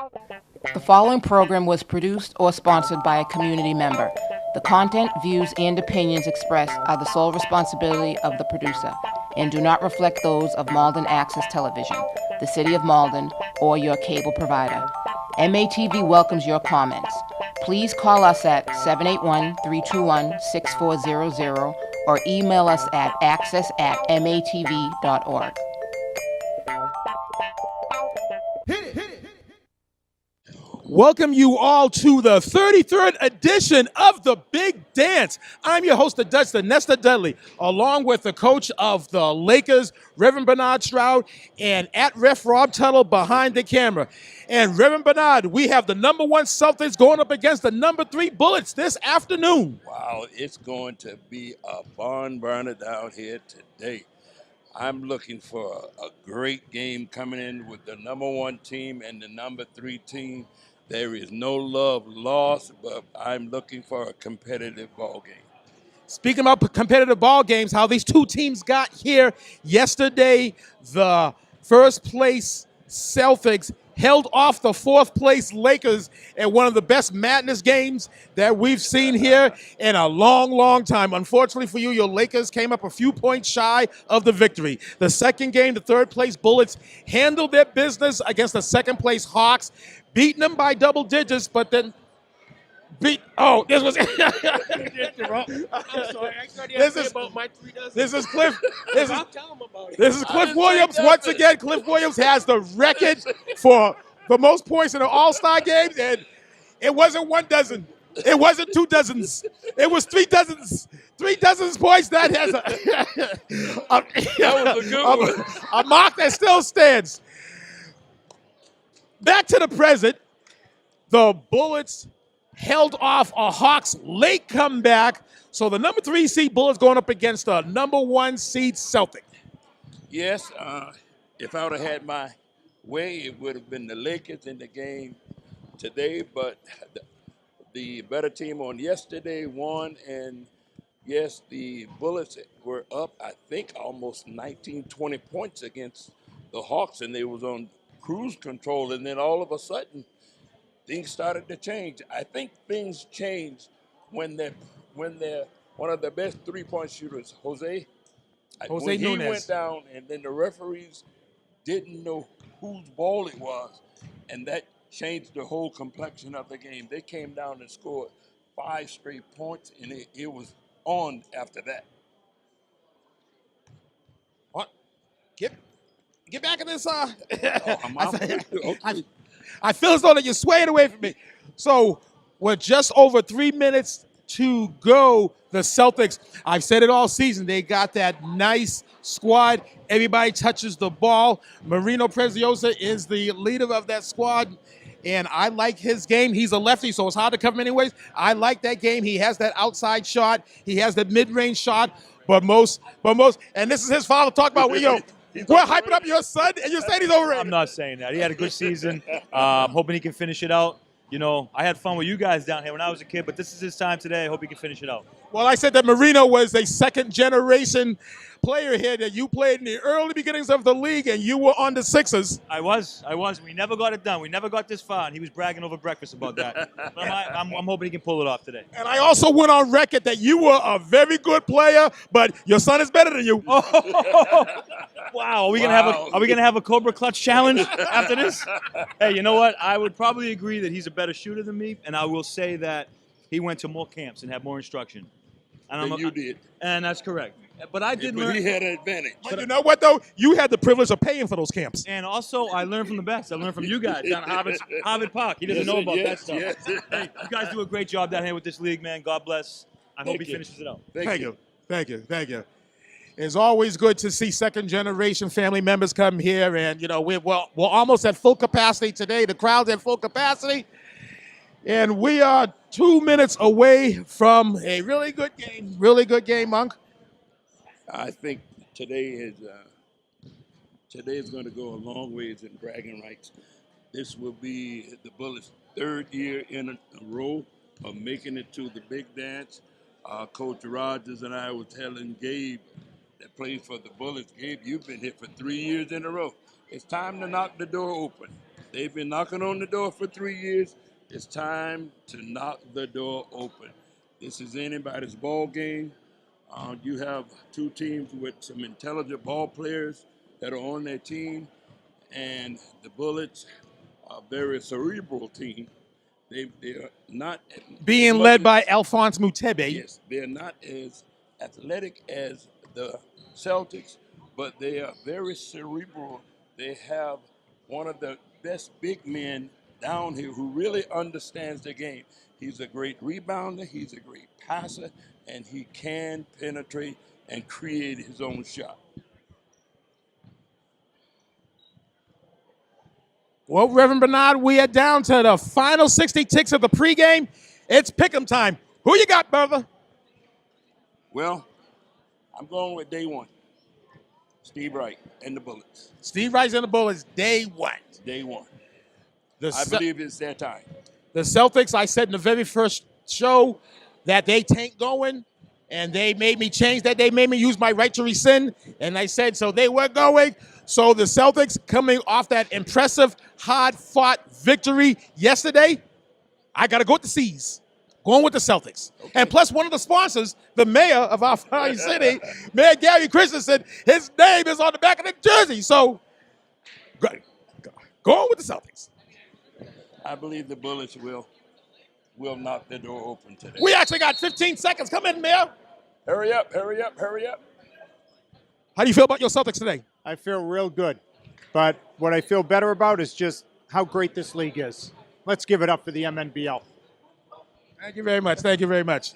The following program was produced or sponsored by a community member. The content, views, and opinions expressed are the sole responsibility of the producer and do not reflect those of Malden Access Television, the City of Malden, or your cable provider. MATV welcomes your comments. Please call us at 781-321-6400 or email us at access@matv.org. Welcome you all to the 33rd edition of The Big Dance. I'm your host, the Dutch, the Nesta Dudley, along with the coach of the Lakers, Reverend Bernard Stroud, and at Ref Rob Tuttle behind the camera. And Reverend Bernard, we have the number 1 Celtics going up against the number 3 Bullets this afternoon. Wow, it's going to be a barn burner down here today. I'm looking for a great game coming in with the number 1 team and the number 3 team. There is no love lost, but I'm looking for a competitive ball game. Speaking about competitive ball games, how these two teams got here yesterday, the first place Celtics held off the 4th place Lakers in one of the best madness games that we've seen here in a long, long time. Unfortunately for you, your Lakers came up a few points shy of the victory. The second game, the 3rd place Bullets handled their business against the 2nd place Hawks, beating them by double digits, but then this was I'm sorry, I about my 3 dozen. This is Cliff. I'll tell him about it. This is Cliff Williams once again. Cliff Williams has the record for the most points in the All-Star games, and it wasn't 1 dozen. It wasn't 2 dozens. It was 3 dozens. 3 dozens points. That has That was a good one. a mark that still stands. Back to the present, the Bullets held off a Hawks late comeback. So the number 3 seed Bullets going up against the number 1 seed Celtic. Yes, if I would have had my way, it would have been the Lakers in the game today, but the better team on yesterday won, and yes, the Bullets were up, I think, almost 19, 20 points against the Hawks, and they was on cruise control, and then all of a sudden, things started to change. I think things changed when they're one of the best 3-point shooters, Jose when he Nunez went down, and then the referees didn't know whose ball it was, and that changed the whole complexion of the game. They came down and scored 5 straight points, and it was on after that. What? Get back in this. Okay. I feel as though that you're swaying away from me. So with just over 3 minutes to go, the Celtics, I've said it all season, they got that nice squad. Everybody touches the ball. Marino Preziosa is the leader of that squad, and I like his game. He's a lefty, so it's hard to cover him anyways. I like that game. He has that outside shot. He has that mid-range shot. But most, and this is his father talking about, we're hyping up your son, and you're saying he's overrated. I'm not saying that. He had a good season. Hoping he can finish it out. You know, I had fun with you guys down here when I was a kid, but this is his time today. I hope he can finish it out. Well, I said that Marino was a second-generation player here, that you played in the early beginnings of the league, and you were on the Sixers. I was. We never got it done. We never got this far, and he was bragging over breakfast about that. But I'm hoping he can pull it off today. And I also went on record that you were a very good player, but your son is better than you. Wow. Are we gonna have a Cobra Clutch challenge after this? Hey, you know what? I would probably agree that he's a better shooter than me, and I will say that he went to more camps and had more instruction. Than you did. And that's correct. But I did But learn. he had an advantage. But you know what, though? You had the privilege of paying for those camps. And also, I learned from the best. I learned from you guys down at Harvard Park. He doesn't know about that stuff. Yes. Hey, you guys do a great job down here with this league, man. God bless. I hope he you. finishes it out. Thank you. It's always good to see second-generation family members come here, and, we're almost at full capacity today. The crowd's at full capacity. And we are 2 minutes away from a really good game. Really good game, Monk. I think today is going to go a long ways in bragging rights. This will be the Bullets' 3rd year in a row of making it to the big dance. Coach Rogers and I were telling Gabe that plays for the Bullets, Gabe, you've been here for 3 years in a row. It's time to knock the door open. They've been knocking on the door for 3 years. It's time to knock the door open. This is anybody's ball game. You have two teams with some intelligent ball players that are on their team, and the Bullets are a very cerebral team. They are not Being led by Alphonse Mutebe. Yes, they're not as athletic as the Celtics, but they are very cerebral. They have one of the best big men down here who really understands the game. He's a great rebounder, he's a great passer, and he can penetrate and create his own shot. Well, Reverend Bernard, we are down to the final 60 ticks of the pregame. It's pick'em time. Who you got, brother? Well, I'm going with day one. Steve Wright and the Bullets. Steve Wright and the Bullets, day one. Day one. The I believe it's their time. The Celtics, I said in the very first show that they tank going, and they made me change that. They made me use my right to rescind, and I said so they were going. So the Celtics coming off that impressive, hard-fought victory yesterday, I got to go with the C's. Going with the Celtics. Okay. And plus one of the sponsors, the mayor of our fine city, Mayor Gary Christensen, his name is on the back of the jersey. So going with the Celtics. I believe the Bullets will knock the door open today. We actually got 15 seconds. Come in, Mayor. Hurry up, hurry up, hurry up. How do you feel about your Celtics today? I feel real good. But what I feel better about is just how great this league is. Let's give it up for the MNBL. Thank you very much. Thank you very much.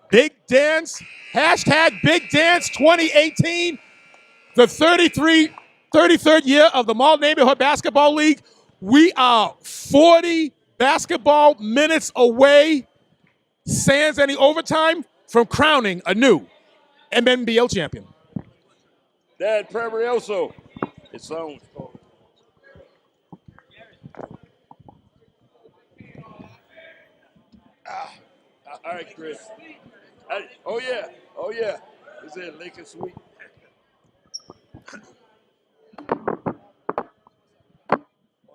Big Dance, hashtag Big Dance 2018, the 33rd year of the Mall Neighborhood Basketball League. We are 40 basketball minutes away, sans any overtime, from crowning a new MNBL champion. Dad Prebrioso. It's on. All right, Chris. Oh, yeah. Oh, yeah. Is it Lakers sweet? Oh,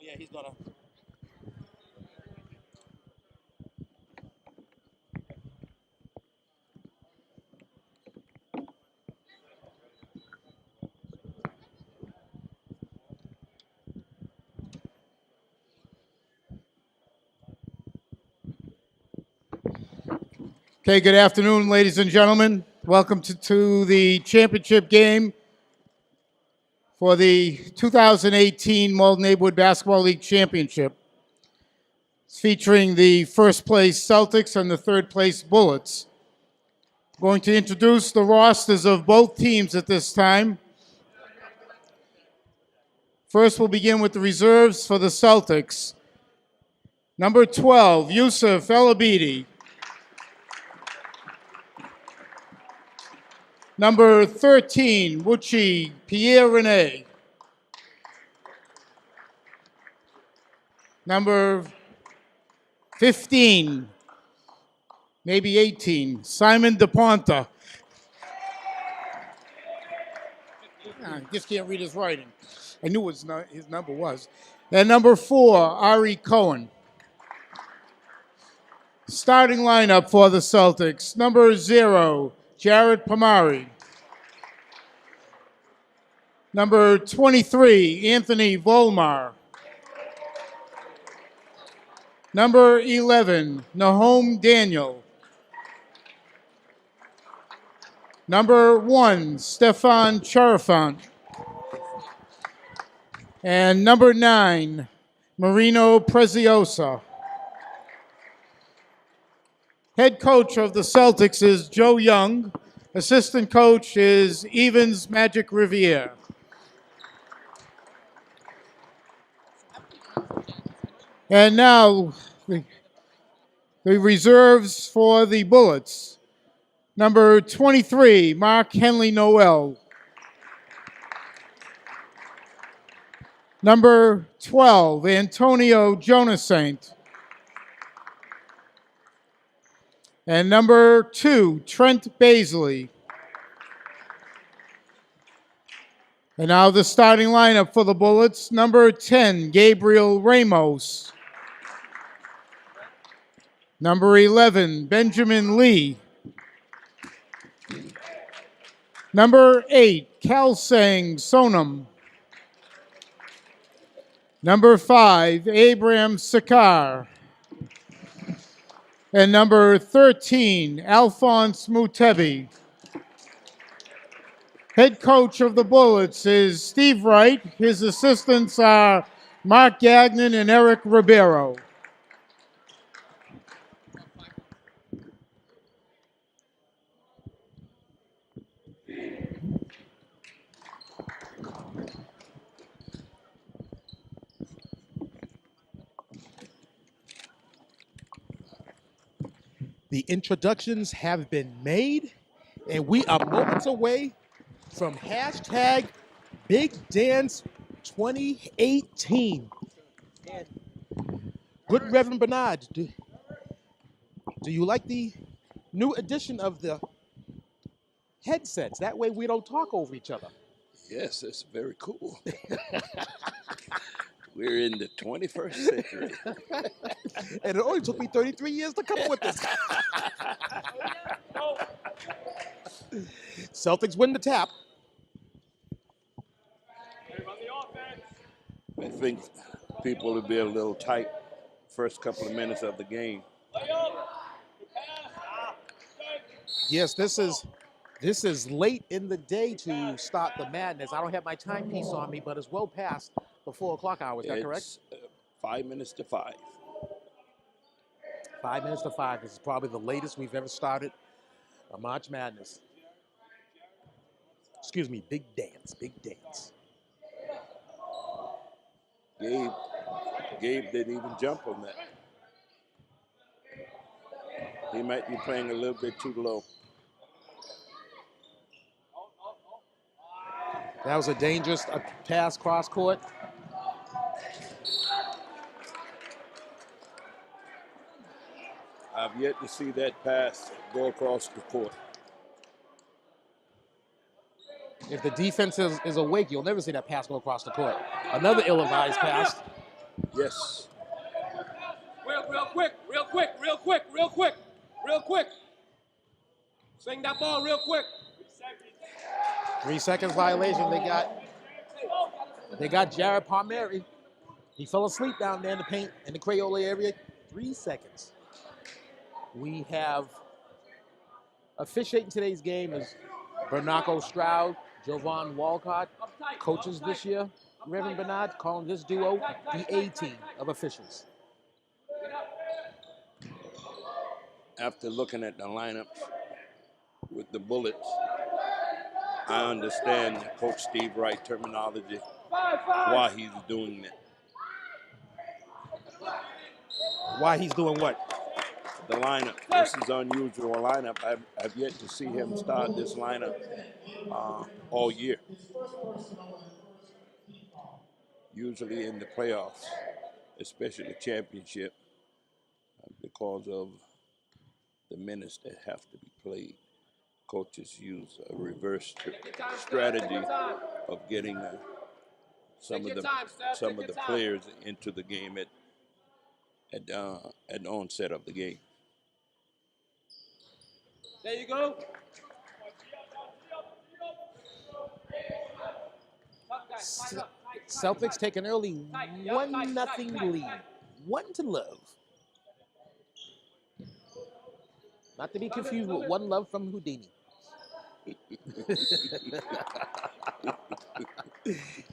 yeah, he's going to. Okay, good afternoon, ladies and gentlemen. Welcome to the championship game for the 2018 Malden Neighborhood Basketball League Championship. It's featuring the first place Celtics and the third place Bullets. I'm going to introduce the rosters of both teams at this time. First, we'll begin with the reserves for the Celtics. Number 12, Yusuf El Abidi. Number 13, Wuchi Pierre Rene. Number 15, maybe 18, Simon DePonta. I just can't read his writing. I knew what his number was. And number 4, Ari Cohen. Starting lineup for the Celtics. Number 0, Jared Pomari. Number 23, Anthony Volmar. Number 11, Nahom Daniel. Number 1, Stefan Charafant. And number 9, Marino Preziosa. Head coach of the Celtics is Joe Young. Assistant coach is Evans Magic Riviere. And now the reserves for the Bullets. Number 23, Mark Henley Noel. Number 12, Antonio Jonasaint. And number 2, Trent Baisley. And now the starting lineup for the Bullets. Number 10, Gabriel Ramos. Number 11, Benjamin Lee. Number 8, Kalsang Sonam. Number 5, Abraham Sakar. And number 13, Alphonse Mutebi. Head coach of the Bullets is Steve Wright. His assistants are Mark Gagnon and Eric Ribeiro. The introductions have been made, and we are moments away from hashtag Big Dance 2018. Good Reverend Bernard, do you like the new edition of the headsets? That way we don't talk over each other. Yes, it's very cool. We're in the 21st century. And it only took me 33 years to come up with this. Celtics win the tap. I think people will be a little tight first couple of minutes of the game. Yes, this is late in the day to start the madness. I don't have my timepiece on me, but it's well past the 4 o'clock hour. Is that correct? 5 minutes to 5. 5 minutes to 5. This is probably the latest we've ever started a March Madness. Excuse me, big dance, big dance. Gabe didn't even jump on that. He might be playing a little bit too low. That was a dangerous pass cross court. I've yet to see that pass go across the court. If the defense is awake, you'll never see that pass go across the court. Another ill-advised pass. Yes. Real quick. Swing that ball real quick. 3 seconds violation. They got Jared Palmieri. He fell asleep down there in the paint in the Crayola area. 3 seconds. We have officiating today's game is Bernardo Stroud, Jovan Walcott, coaches this year. Reverend Bernard calling this duo the A-team of officials. After looking at the lineups with the Bullets, I understand Coach Steve Wright terminology, why he's doing that. Why he's doing what? The lineup. This is unusual lineup. I've yet to see him start this lineup all year. Usually in the playoffs, especially the championship, because of the minutes that have to be played, coaches use a reverse strategy of getting some of the players into the game at the onset of the game. There you go. Celtics take an early 1-0 lead. 1-0. Not to be confused with One Love from Houdini.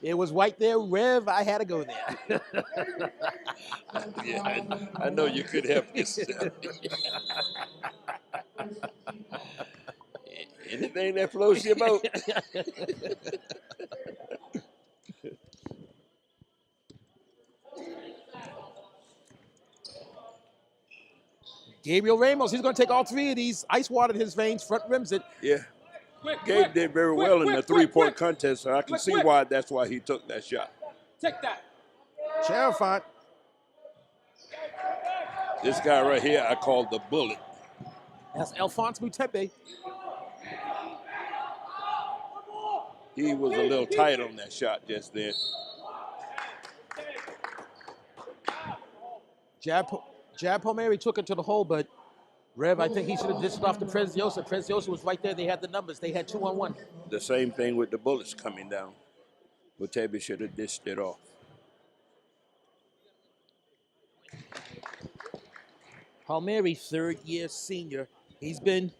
It was right there, Rev. I had to go there. Yeah, I know you could help yourself. Anything that floats your boat. Gabriel Ramos, he's going to take all three of these. Ice water in his veins, front rims it. Yeah. Gabe did very well in the three-point contest, so I can see why that's why he took that shot. Take that. Sherifant. This guy right here, I call the bullet. That's Alphonse Mutebi. he was a little tight on that shot just then. Jab Palmieri took it to the hole, but Rev, I think he should have dished off to Preziosa. Preziosa was right there. They had the numbers. They had 2-on-1. The same thing with the bullets coming down. Mutebi should have dished it off. Palmieri, third-year senior. He's been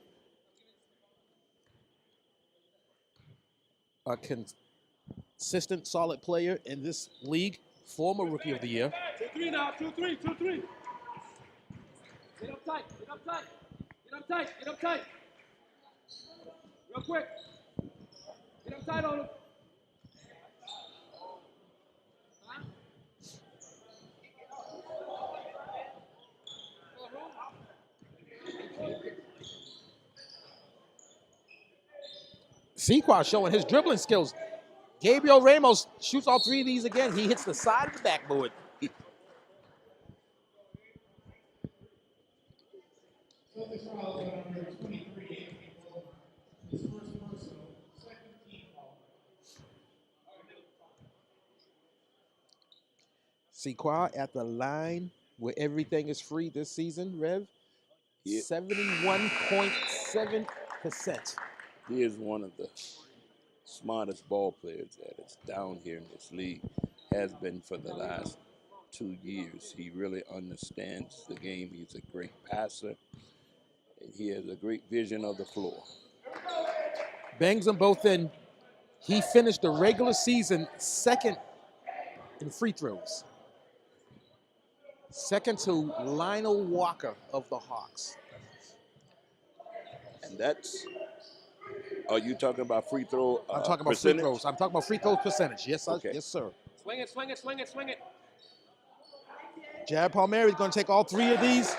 a consistent, solid player in this league. Former Rookie of the Year. 2-3 now. 2-3. 2-3. Get up tight. Get up tight. Get up tight. Get up tight. Real quick. Get up tight on him. Sequoia showing his dribbling skills. Gabriel Ramos shoots all three of these again. He hits the side of the backboard. Sequoia at the line where everything is free this season, Rev. Yeah. 71.7%. He is one of the smartest ball players that is down here in this league. Has been for the last 2 years. He really understands the game. He's a great passer. And he has a great vision of the floor. Bangs them both in. He finished the regular season second in free throws. Second to Lionel Walker of the Hawks. And that's, are you talking about free throw I'm talking about percentage? free throws. I'm talking about free throw percentage. Yes, Okay. yes, sir. Swing it, swing it, swing it, swing it. Jab Palmieri is going to take all three of these.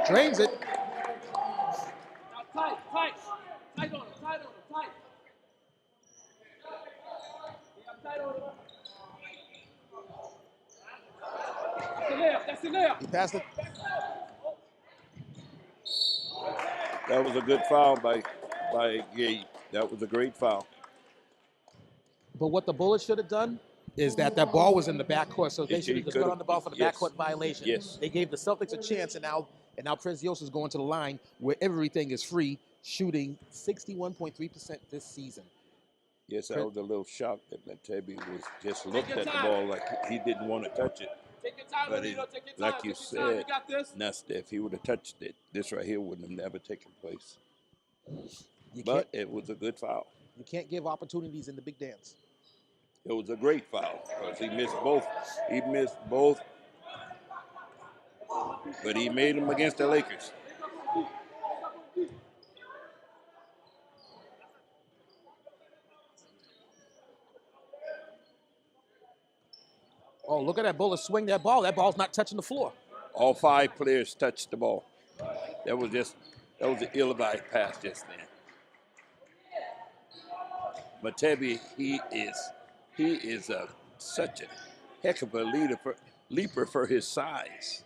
Drains it. Now tight, tight. Tight on him, tight on him, tight. Yeah, tight on him. That's the layup, that's the layup. He passed it. That was a good foul by Gabe. That was a great foul. But what the Bullets should have done is that ball was in the backcourt, so they He should have just could've- got on the ball for the yes. backcourt violation. Yes. They gave the Celtics a chance, and now Preziosa is going to the line where everything is free, shooting 61.3% this season. Yes, I was a little shocked that Mutebi was just looked at the ball like he didn't want to touch it. Take your time, But Lito, take your time. like you take your time. said, You got this. Nesta, if he would have touched it, this right here wouldn't have never taken place. You But can't, it was a good foul. you can't give opportunities in the big dance. It was a great foul because he missed both. He missed both, but he made them against the Lakers. Oh, look at that Bullet swing that ball. That ball's not touching the floor. All 5 players touched the ball. That was an ill-advised pass just then. Mutebi, he is such a heck of a leaper for his size.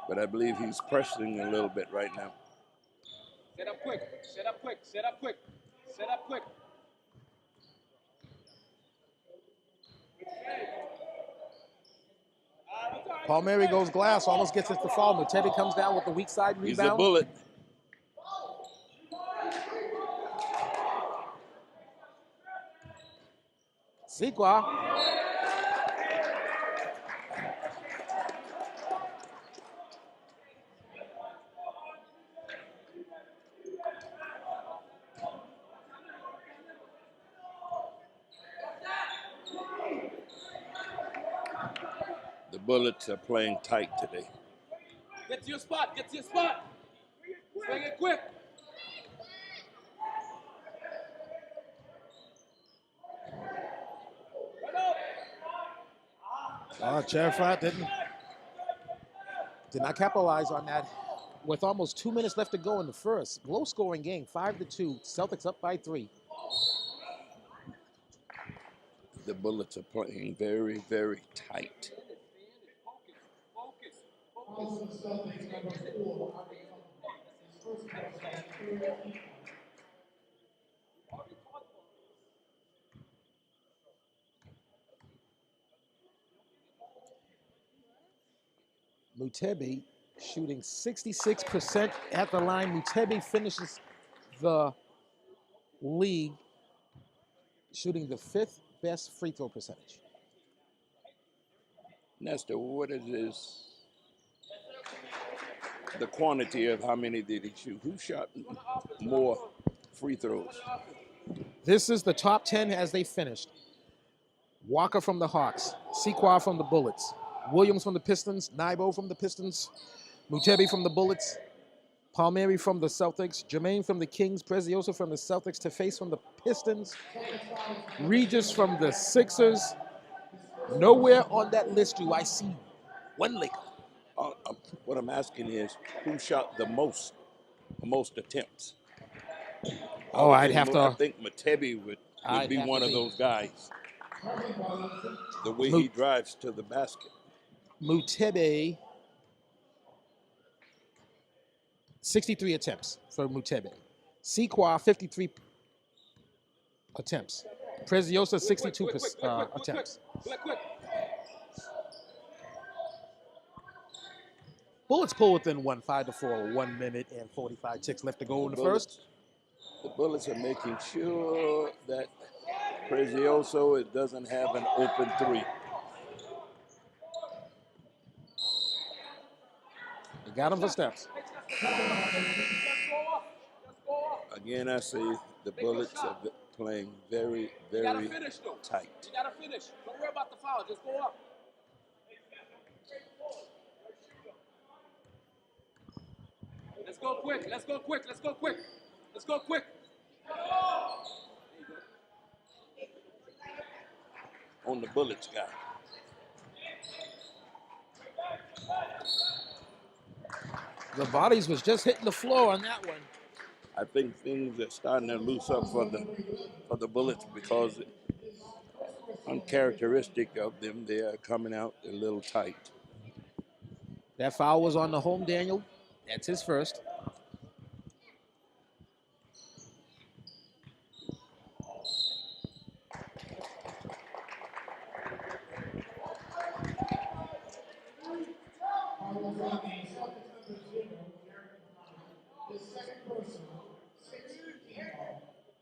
But I believe he's pressuring a little bit right now. Set up quick, set up quick, set up quick, set up quick. Palmieri goes glass, almost gets it to fall. Mutebi comes down with the weak side rebound. He's a bullet. Sequoia. The Bullets are playing tight today. Get to your spot, get to your spot. Swing it quick. Cherfat did not capitalize on that. With almost 2 minutes left to go in the first, low-scoring game, 5-2. Celtics up by 3. The Bullets are playing very, very tight. Mutebi shooting 66% at the line. Mutebi finishes the league shooting the 5th best free throw percentage. Nestor, what is this? The quantity of how many did he shoot? Who shot more free throws? This is the top 10 as they finished. Walker from the Hawks, Sequoia from the Bullets, Williams from the Pistons, Nybo from the Pistons, Mutebi from the Bullets, Palmieri from the Celtics, Jermaine from the Kings, Prezioso from the Celtics, Teface from the Pistons, Regis from the Sixers. Nowhere on that list do I see one Laker. What I'm asking is, who shot the most attempts? Oh, I'd have to. I think Mutebi would be one of those guys. The way he drives to the basket. Mutebi, 63 attempts for Mutebi. Sequoia, 53 attempts. Preziosa, 62 attempts. Bullets pull within 5-4, 1 minute and 45 ticks left to go in the first. The Bullets are making sure that Prezioso doesn't have an open three. They got him for steps. Again, I say the Bullets are playing very, very tight. You gotta finish. Don't worry about the foul. Just go up. Let's go quick. Let's go quick. Let's go quick. Let's go quick. On the Bullets guy. The bodies was just hitting the floor on that one. I think things are starting to loose up for the Bullets because uncharacteristic of them, they are coming out a little tight. That foul was on the home Daniel. That's his first.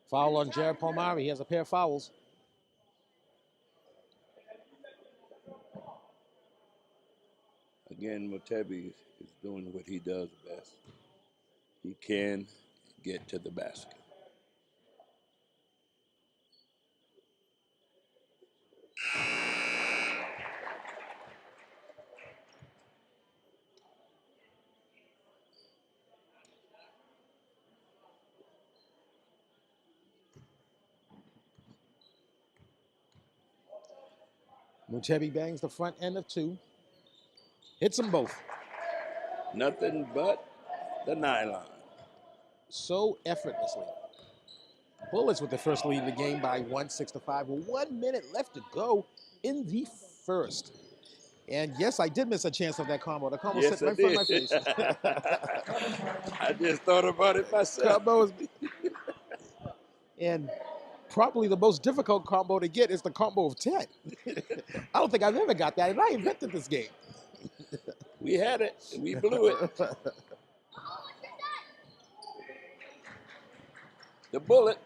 Foul on Jared Palmieri. He has a pair of fouls. Again, Mutebi is doing what he does best. He can get to the basket. Mutebi bangs the front end of two. Hits them both. Nothing but the nylon. So effortlessly. Bullets with the first lead of the game by 6-5. With 1 minute left to go in the first. And yes, I did miss a chance of that combo. The combo Yes, set right in front of my face. I just thought about it myself. Combo is and probably the most difficult combo to get is the combo of 10. I don't think I've ever got that, and I invented this game. We had it, and we blew it. The Bullet.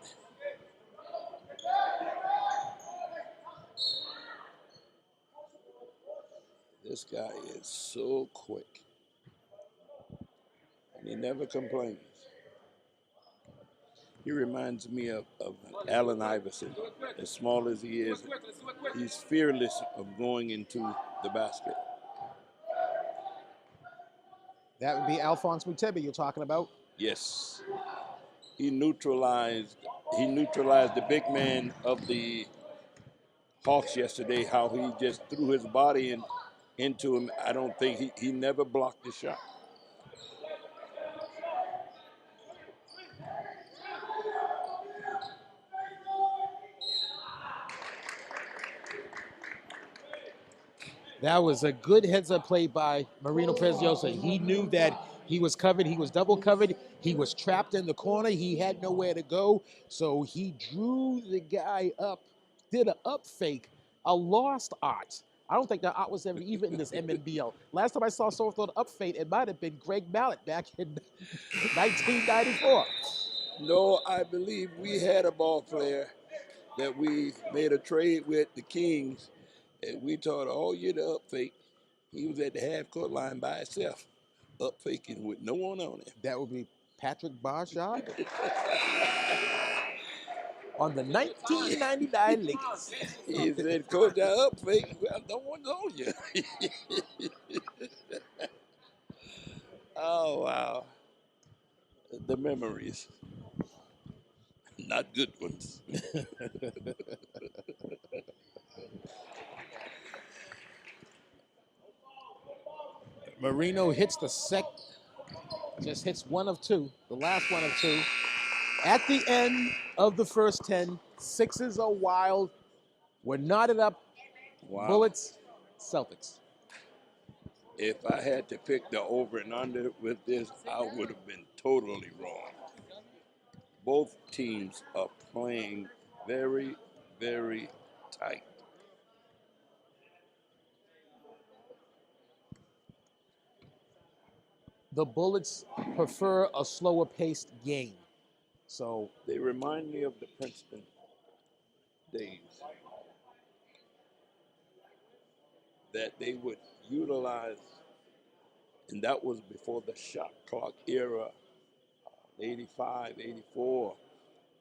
This guy is so quick. And he never complains. He reminds me of Allen Iverson. As small as he is, he's fearless of going into the basket. That would be Alphonse Mutebi you're talking about. Yes. He neutralized the big man of the Hawks yesterday, how he just threw his body into him. I don't think he never blocked the shot. That was a good heads-up play by Marino Preziosa. He knew that he was covered. He was double covered. He was trapped in the corner. He had nowhere to go. So he drew the guy up, did an up fake, a lost art. I don't think that art was ever even in this MNBL. Last time I saw someone throw the up fade, it might have been Greg Mallett back in 1994. No, I believe we had a ball player that we made a trade with the Kings, and we taught all year to up fake. He was at the half court line by himself, up faking with no one on him. That would be Patrick Barshard on the 1999 Lakers. He said, Coach, I up fake. Well, no one's on you. Oh, wow. The memories. Not good ones. Marino hits the just hits one of two, the last one of two. At the end of the first 10, Sixers are wild. We're knotted up. Wow. Bullets, Celtics. If I had to pick the over and under with this, I would have been totally wrong. Both teams are playing very, very tight. The Bullets prefer a slower paced game. So They remind me of the Princeton days, that they would utilize, and that was before the shot clock era, 85, 84,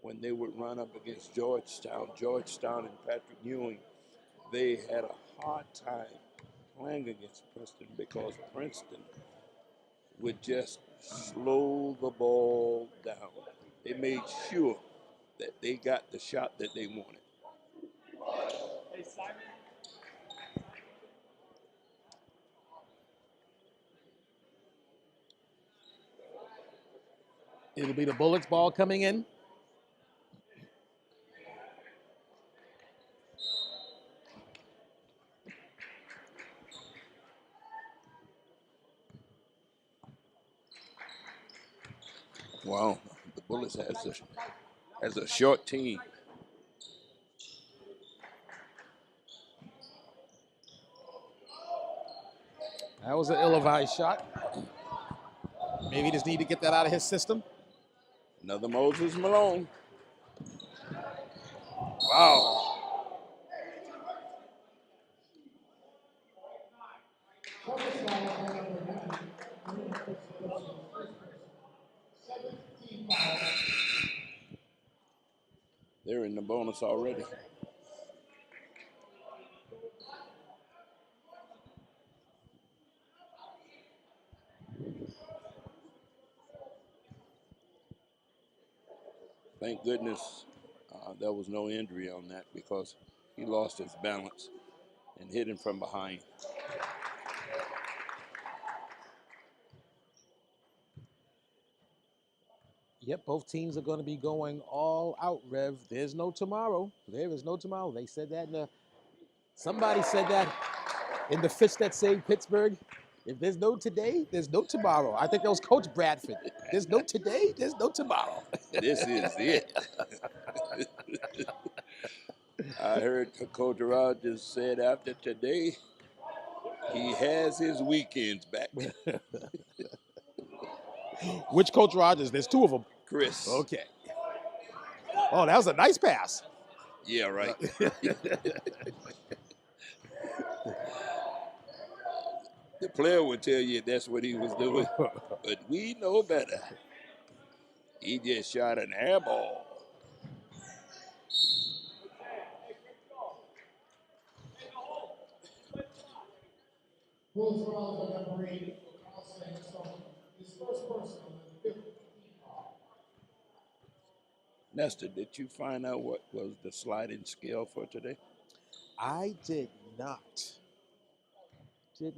when they would run up against Georgetown. Georgetown and Patrick Ewing, they had a hard time playing against Princeton because Princeton would just slow the ball down. They made sure that they got the shot that they wanted. it'll be the Bullets ball coming in. Wow, the Bullets has a short team. That was an ill-advised shot. Maybe he just need to get that out of his system. Another Moses Malone. Wow. They're in the bonus already. Thank goodness there was no injury on that, because he lost his balance and hit him from behind. Yep, both teams are going to be going all out, Rev. There's no tomorrow. There is no tomorrow. They said that somebody said that in the fist that saved Pittsburgh. If there's no today, there's no tomorrow. I think that was Coach Bradford. There's no today, there's no tomorrow. This is it. I heard Coach Rogers said after today, he has his weekends back. Which Coach Rogers? There's two of them. Chris. Okay. Oh, that was a nice pass. Yeah, right. The player would tell you that's what he was doing, but we know better. He just shot an air ball. Nestor, did you find out what was the sliding scale for today? I did not. I'm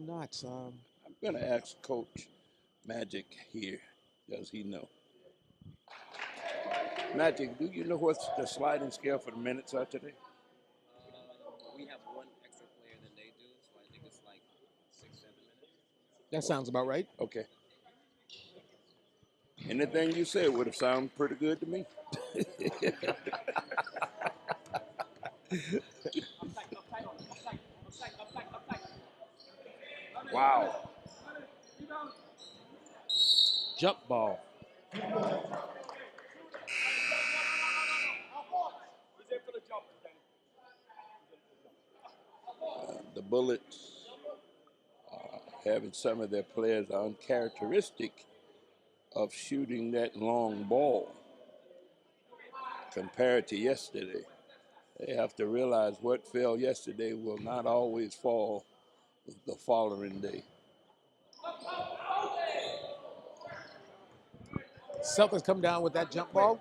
going to ask Coach Magic here. Does he know? Magic, do you know what's the sliding scale for the minutes are today? We have one extra player than they do, so I think it's like 6-7 minutes. That sounds about right. Okay. Anything you said would have sounded pretty good to me. Wow. Jump ball. The Bullets having some of their players uncharacteristic of shooting that long ball compared to yesterday. They have to realize what fell yesterday will not always fall the following day. Celtics come down with that jump ball.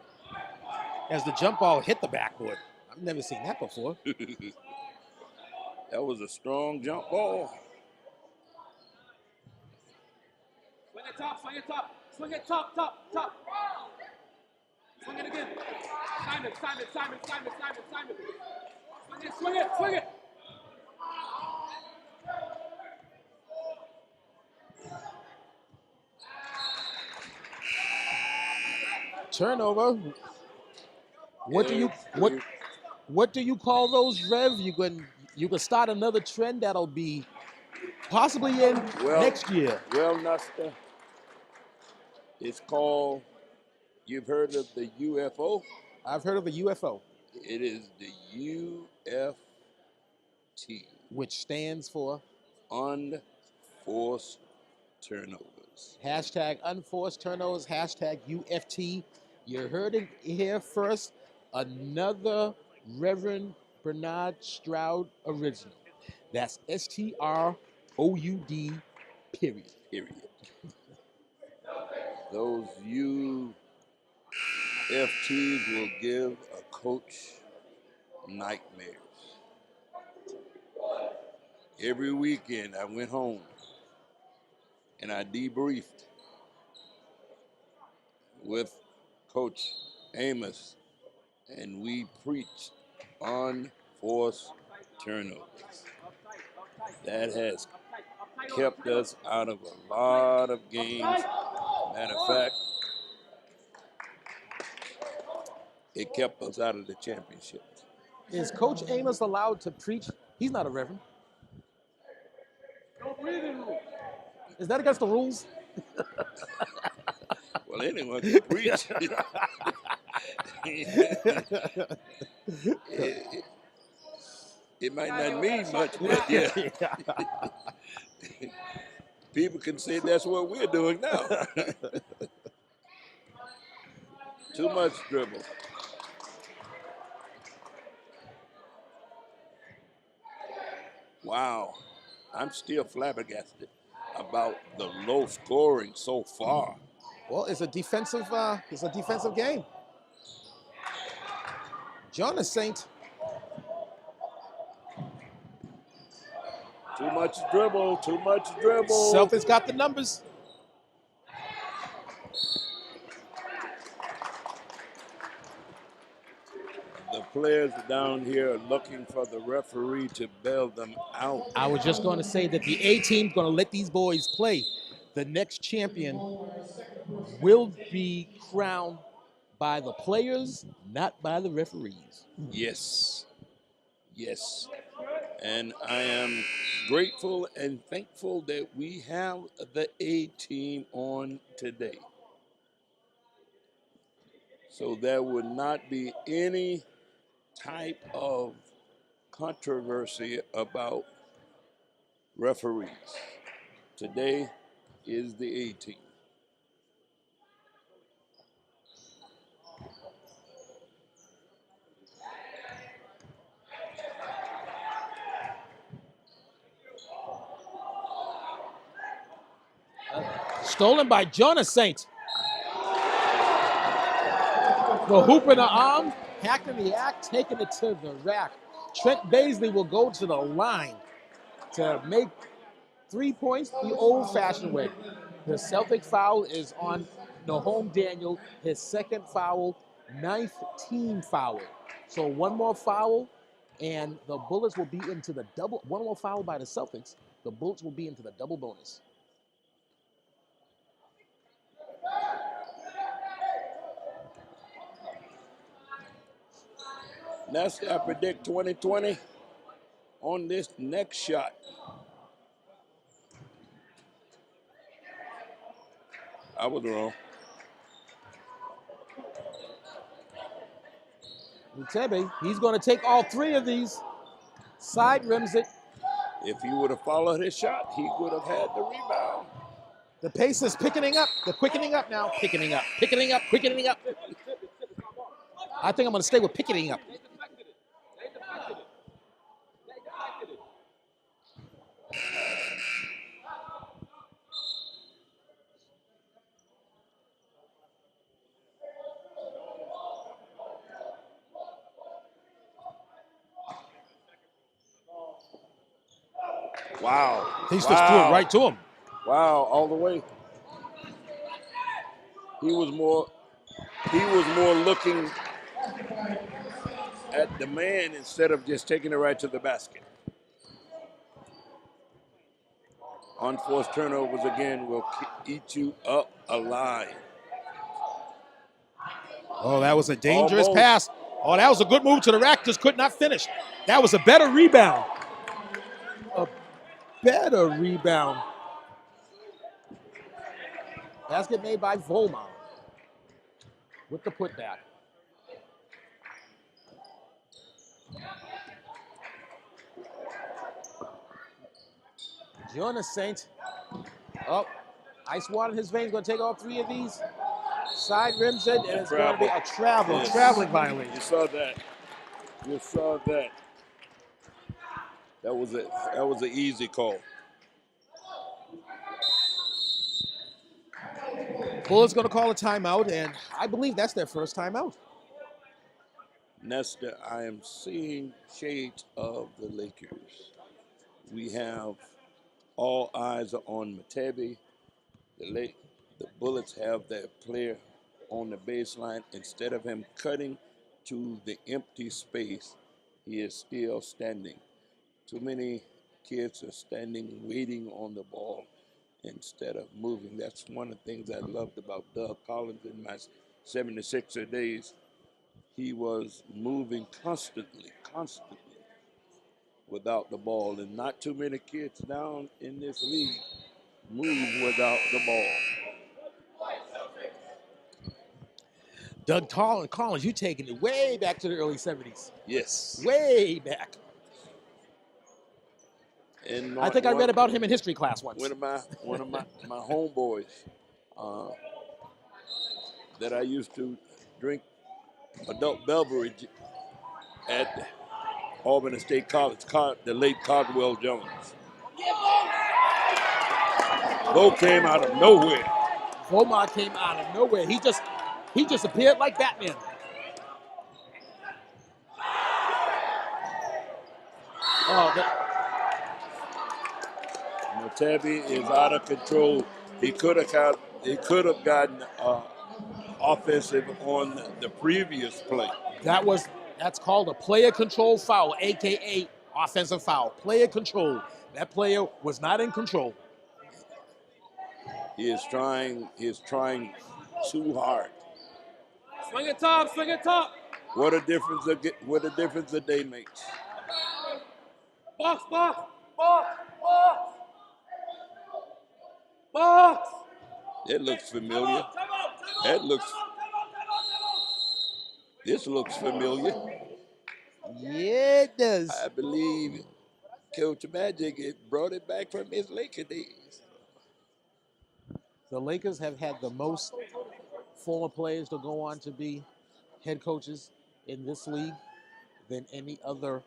As the jump ball hit the backboard. I've never seen that before. That was a strong jump ball. Swing it top, swing it top, swing it top, top, top. Swing it again. Simon. Swing it. Turnover. What do you call those, Rev? You can start another trend that'll be possibly in next year. Well, Nuster, it's called, you've heard of the UFO? I've heard of a UFO. It is the UFT. Which stands for? Unforced turnovers. Hashtag unforced turnovers, hashtag UFT. You heard it here first. Another Reverend Bernard Stroud original. That's STROUD, period. Those UFTs will give a coach nightmares. Every weekend I went home and I debriefed with Coach Amos, and we preached unforced turnovers. That has kept us out of a lot of games. Matter of fact, it kept us out of the championship. Is Coach Amos allowed to preach? He's not a reverend. No breathing room. Is that against the rules? Well, anyone can preach. It might not mean much, but yeah. People can say that's what we're doing now. Too much dribble. Wow. I'm still flabbergasted about the low scoring so far. Well, it's a defensive game. Jonas Saint. Too much dribble. Celtics got the numbers. The players down here are looking for the referee to bail them out. I was just going to say that the A team's going to let these boys play. The next champion will be crowned by the players, not by the referees. Yes. And I am grateful and thankful that we have the A team on today. So there would not be any type of controversy about referees. Today is the A team. Stolen by Jonas Saint. The hoop in the arm, hacking the act, taking it to the rack. Trent Baisley will go to the line to make 3 points the old-fashioned way. The Celtic foul is on Nahom Daniel, his second foul, 9th team foul. So one more foul, and the Bullets will be into the double. One more foul by the Celtics, the Bullets will be into the double bonus. Next, I predict 2020 on this next shot. I was wrong. Mutebe, he's going to take all 3 of these. Side rims it. If he would have followed his shot, he would have had the rebound. The pace is pickening up. They're quickening up now. Pickening up, quickening up. I think I'm going to stay with picketing up. Wow. He just threw it right to him. Wow, all the way. He was more looking at the man instead of just taking it right to the basket. Unforced turnovers again will eat you up alive. Oh, that was a dangerous Almost. pass. Oh, that was a good move to the rack. Just could not finish. That was a better rebound. Basket made by Volma with the putback. Jonas Saint. Oh, ice water in his veins. Going to take all 3 of these. Side rims it, and it's going to be a traveling violation. You saw that. That was an easy call. Bulls going to call a timeout, and I believe that's their first timeout. Nesta, I am seeing shades of the Lakers. We have all eyes are on Mutebe. The Bullets have their player on the baseline. Instead of him cutting to the empty space, he is still standing. Too many kids are standing, waiting on the ball instead of moving. That's one of the things I loved about Doug Collins in my 76er days. He was moving constantly without the ball. And not too many kids down in this league move without the ball. Doug Collins, you taking it way back to the early 70s. Yes. Way back. And I think I read about him in history class once. One of my homeboys that I used to drink adult beverage at Auburn State College, the late Caldwell Jones. Bo came out of nowhere. Vomar came out of nowhere. He just appeared like Batman. Mutebe is out of control. He could have gotten offensive on the previous play. That's called a player control foul, aka offensive foul. Player control. That player was not in control. He is trying too hard. Swing it top, swing it top. What a difference a day makes. Box, box, box, box. Box. It looks familiar. This looks familiar. Yeah, it does. I believe Coach Magic brought it back from his Laker days. The Lakers have had the most former players to go on to be head coaches in this league than any other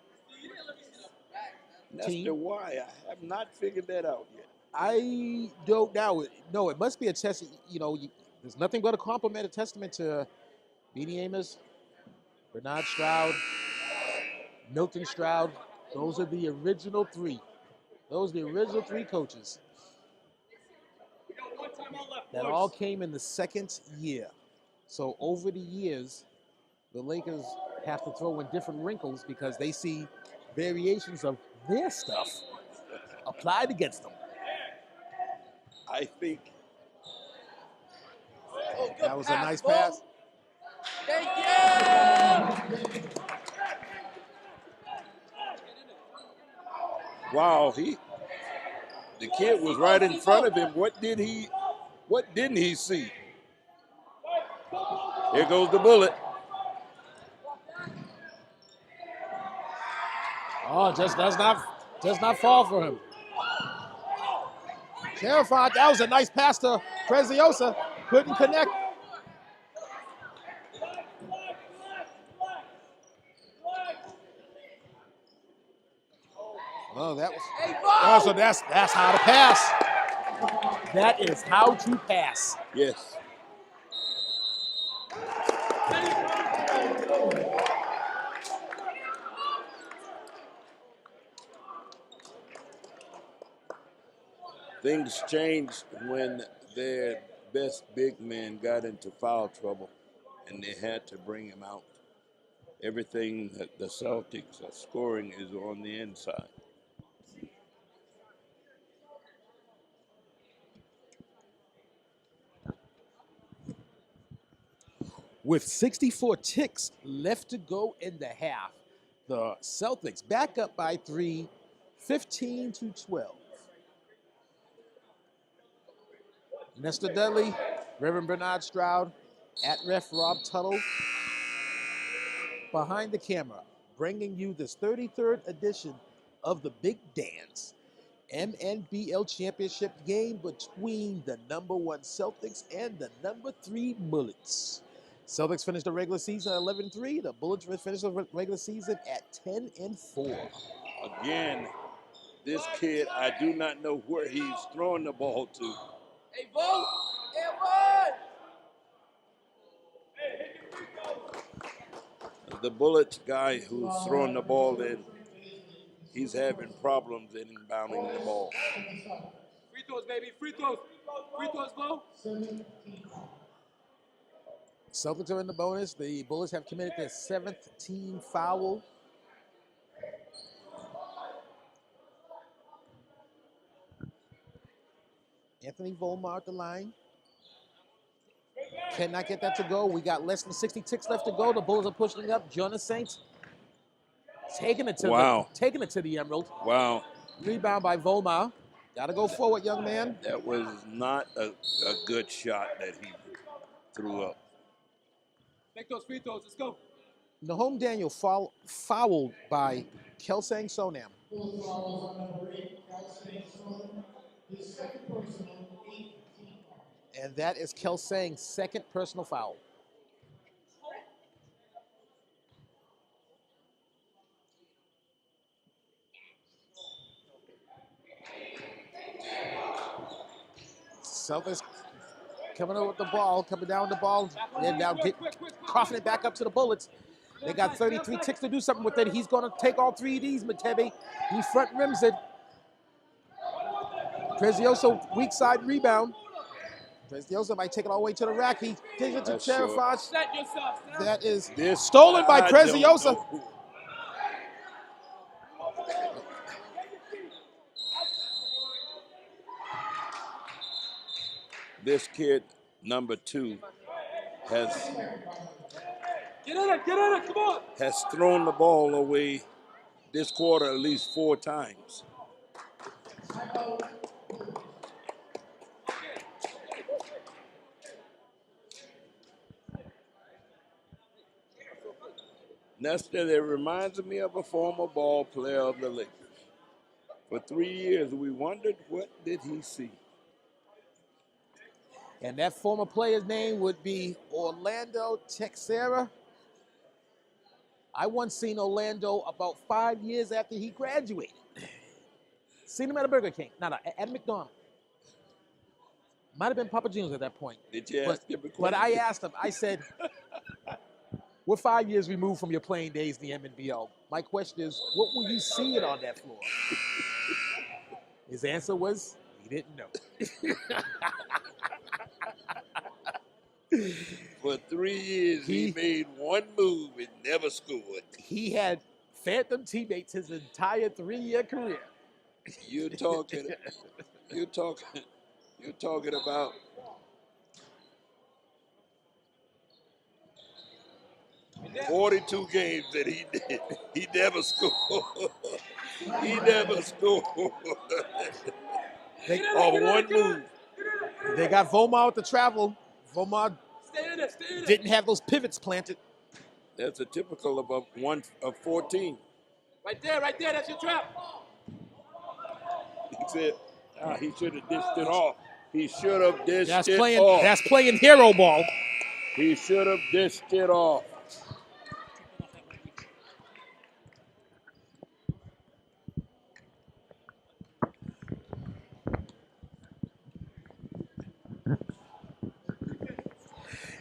That's team. the why. I have not figured that out yet. I don't know. No, it must be a test. There's nothing but a compliment, a testament to Beanie Amos, Bernard Stroud, Milton Stroud. Those are the original 3. Those are the original 3 coaches that all came in the second year. So over the years, the Lakers have to throw in different wrinkles because they see variations of their stuff applied against them. I think That was a nice pass. Thank you. wow, the kid was right in front of him. What What didn't he see? Here goes the bullet. Oh, just does not fall for him. Terrified. That was a nice pass to Preziosa. Couldn't connect. Oh, that was. Oh, so that's how to pass. That is how to pass. Yes. Things changed when their best big man got into foul trouble, and they had to bring him out. Everything that the Celtics are scoring is on the inside. With 64 ticks left to go in the half, the Celtics back up by 3, 15-12. Mr. Dudley, Reverend Bernard Stroud, at ref Rob Tuttle, behind the camera, bringing you this 33rd edition of the Big Dance MNBL championship game between the #1 Celtics and the #3 Bullets. Celtics finished the regular season at 11-3. The Bullets finished the regular season at 10-4. Again, this kid, I do not know where he's throwing the ball to. Hey, vote! The Bullets guy who's throwing the ball in, he's having problems in inbounding the ball. Free throws, baby. Free throws. Free throws, Bo. Celtics are in the bonus. The Bullets have committed their 7th team foul. Anthony Volmar at the line. Cannot get that to go. We got less than 60 ticks left to go. The Bulls are pushing up. Jonas Saints taking it to the Emerald. Wow. Rebound by Volmar. Got to go forward, young man. That was not a good shot that he threw up. Make those free throws. Let's go. Nahom Daniel fouled by Kelsang Sonam. And that is Kelsang's 2nd personal foul. Celtics coming over with the ball, coming down the ball, and now coughing it back up to the Bullets. They got 33 ticks to do something with it. He's going to take all 3 of these, Matebe. He front rims it. Preziosa, weak side rebound. Preziosa might take it all the way to the rack. He takes it to Terrified. Set yourself. That is stolen by Preziosa. This kid, #2, Get in it, come on. has thrown the ball away this quarter at least 4 times. Nestor, it reminds me of a former ball player of the Lakers. For 3 years, we wondered, what did he see? And that former player's name would be Orlando Texera. I once seen Orlando about 5 years after he graduated. Seen him at a Burger King. No, at McDonald's. Might have been Papa John's at that point. Did you ask him a question? But I asked him, I said, we're 5 years removed from your playing days in the MNBL. My question is, what were you seeing on that floor? His answer was, he didn't know. For 3 years, he made one move and never scored. He had phantom teammates his entire 3-year career. You're talking about 42 games that he did. He never scored. He never scored. On one move. They got Vomar with the travel. Vomar Stay in it, stay in it. didn't have those pivots planted. That's a typical of a 1 of 14. Right there, that's your trap. He said, he should have dished it off. He should have dished That's it playing. off. That's playing hero ball. He should have dished it off.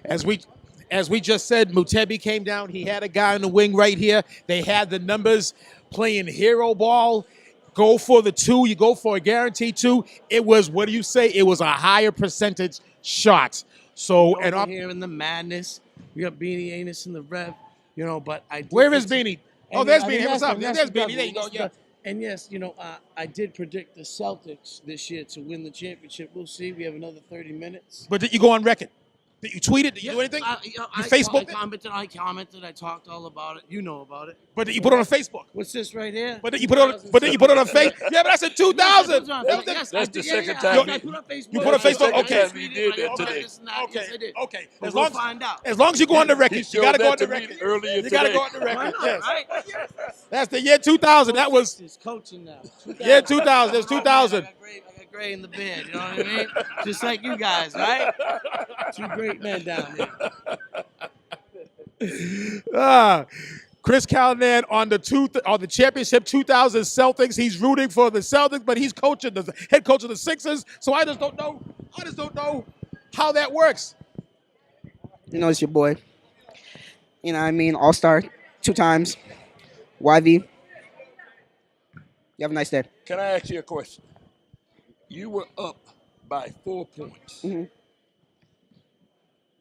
As we just said, Mutebi came down. He had a guy in the wing right here. They had the numbers playing hero ball. Go for the 2. You go for a guaranteed 2. It was, what do you say? It was a higher percentage shot. So, and Over here in the madness, we got Beanie Anus in the rev, but I did where is Beanie? Oh, there's Beanie. Hey, what's up? That's There's the Beanie. There you go. Dudley. Yeah. And yes, I did predict the Celtics this year to win the championship. We'll see. We have another 30 minutes. But did you go on record? Did you tweet it? Did you do anything? You Facebook it? I commented. I talked all about it. You know about it. But did you put it on Facebook? What's this right here? But did you put it on? But did you put it on Facebook? Yeah, but that's in 2000. Yes, That's the second time. I put on Facebook. You put on Facebook? Okay. He did that today. Okay. Okay. As long find out. As long as you go on the record, you got to go on the that to me record. earlier You got to today. go on the record. Yes. Right? That's the year 2000. That was He's coaching now. year 2000. It was 2000. I got gray in the bed. You know what I mean? Just like you guys, right? 2 great men down here. Chris Callanan on the championship 2000 Celtics. He's rooting for the Celtics, but he's coaching the head coach of the Sixers. So I just don't know how that works. It's your boy. All-star 2 times. YV. You have a nice day. Can I ask you a question? You were up by 4 points. Mm-hmm.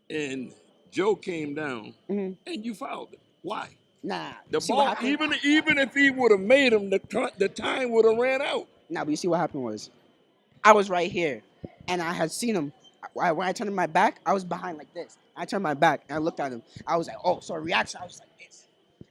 And Joe came down and you fouled him. Why? Nah. The see what ball, happened? even if he would have made him, the time would have ran out. Nah, but you see what happened was, I was right here, and I had seen him. When I turned my back, I was behind like this. I turned my back, and I looked at him. I was like, oh, so a reaction, I was like this.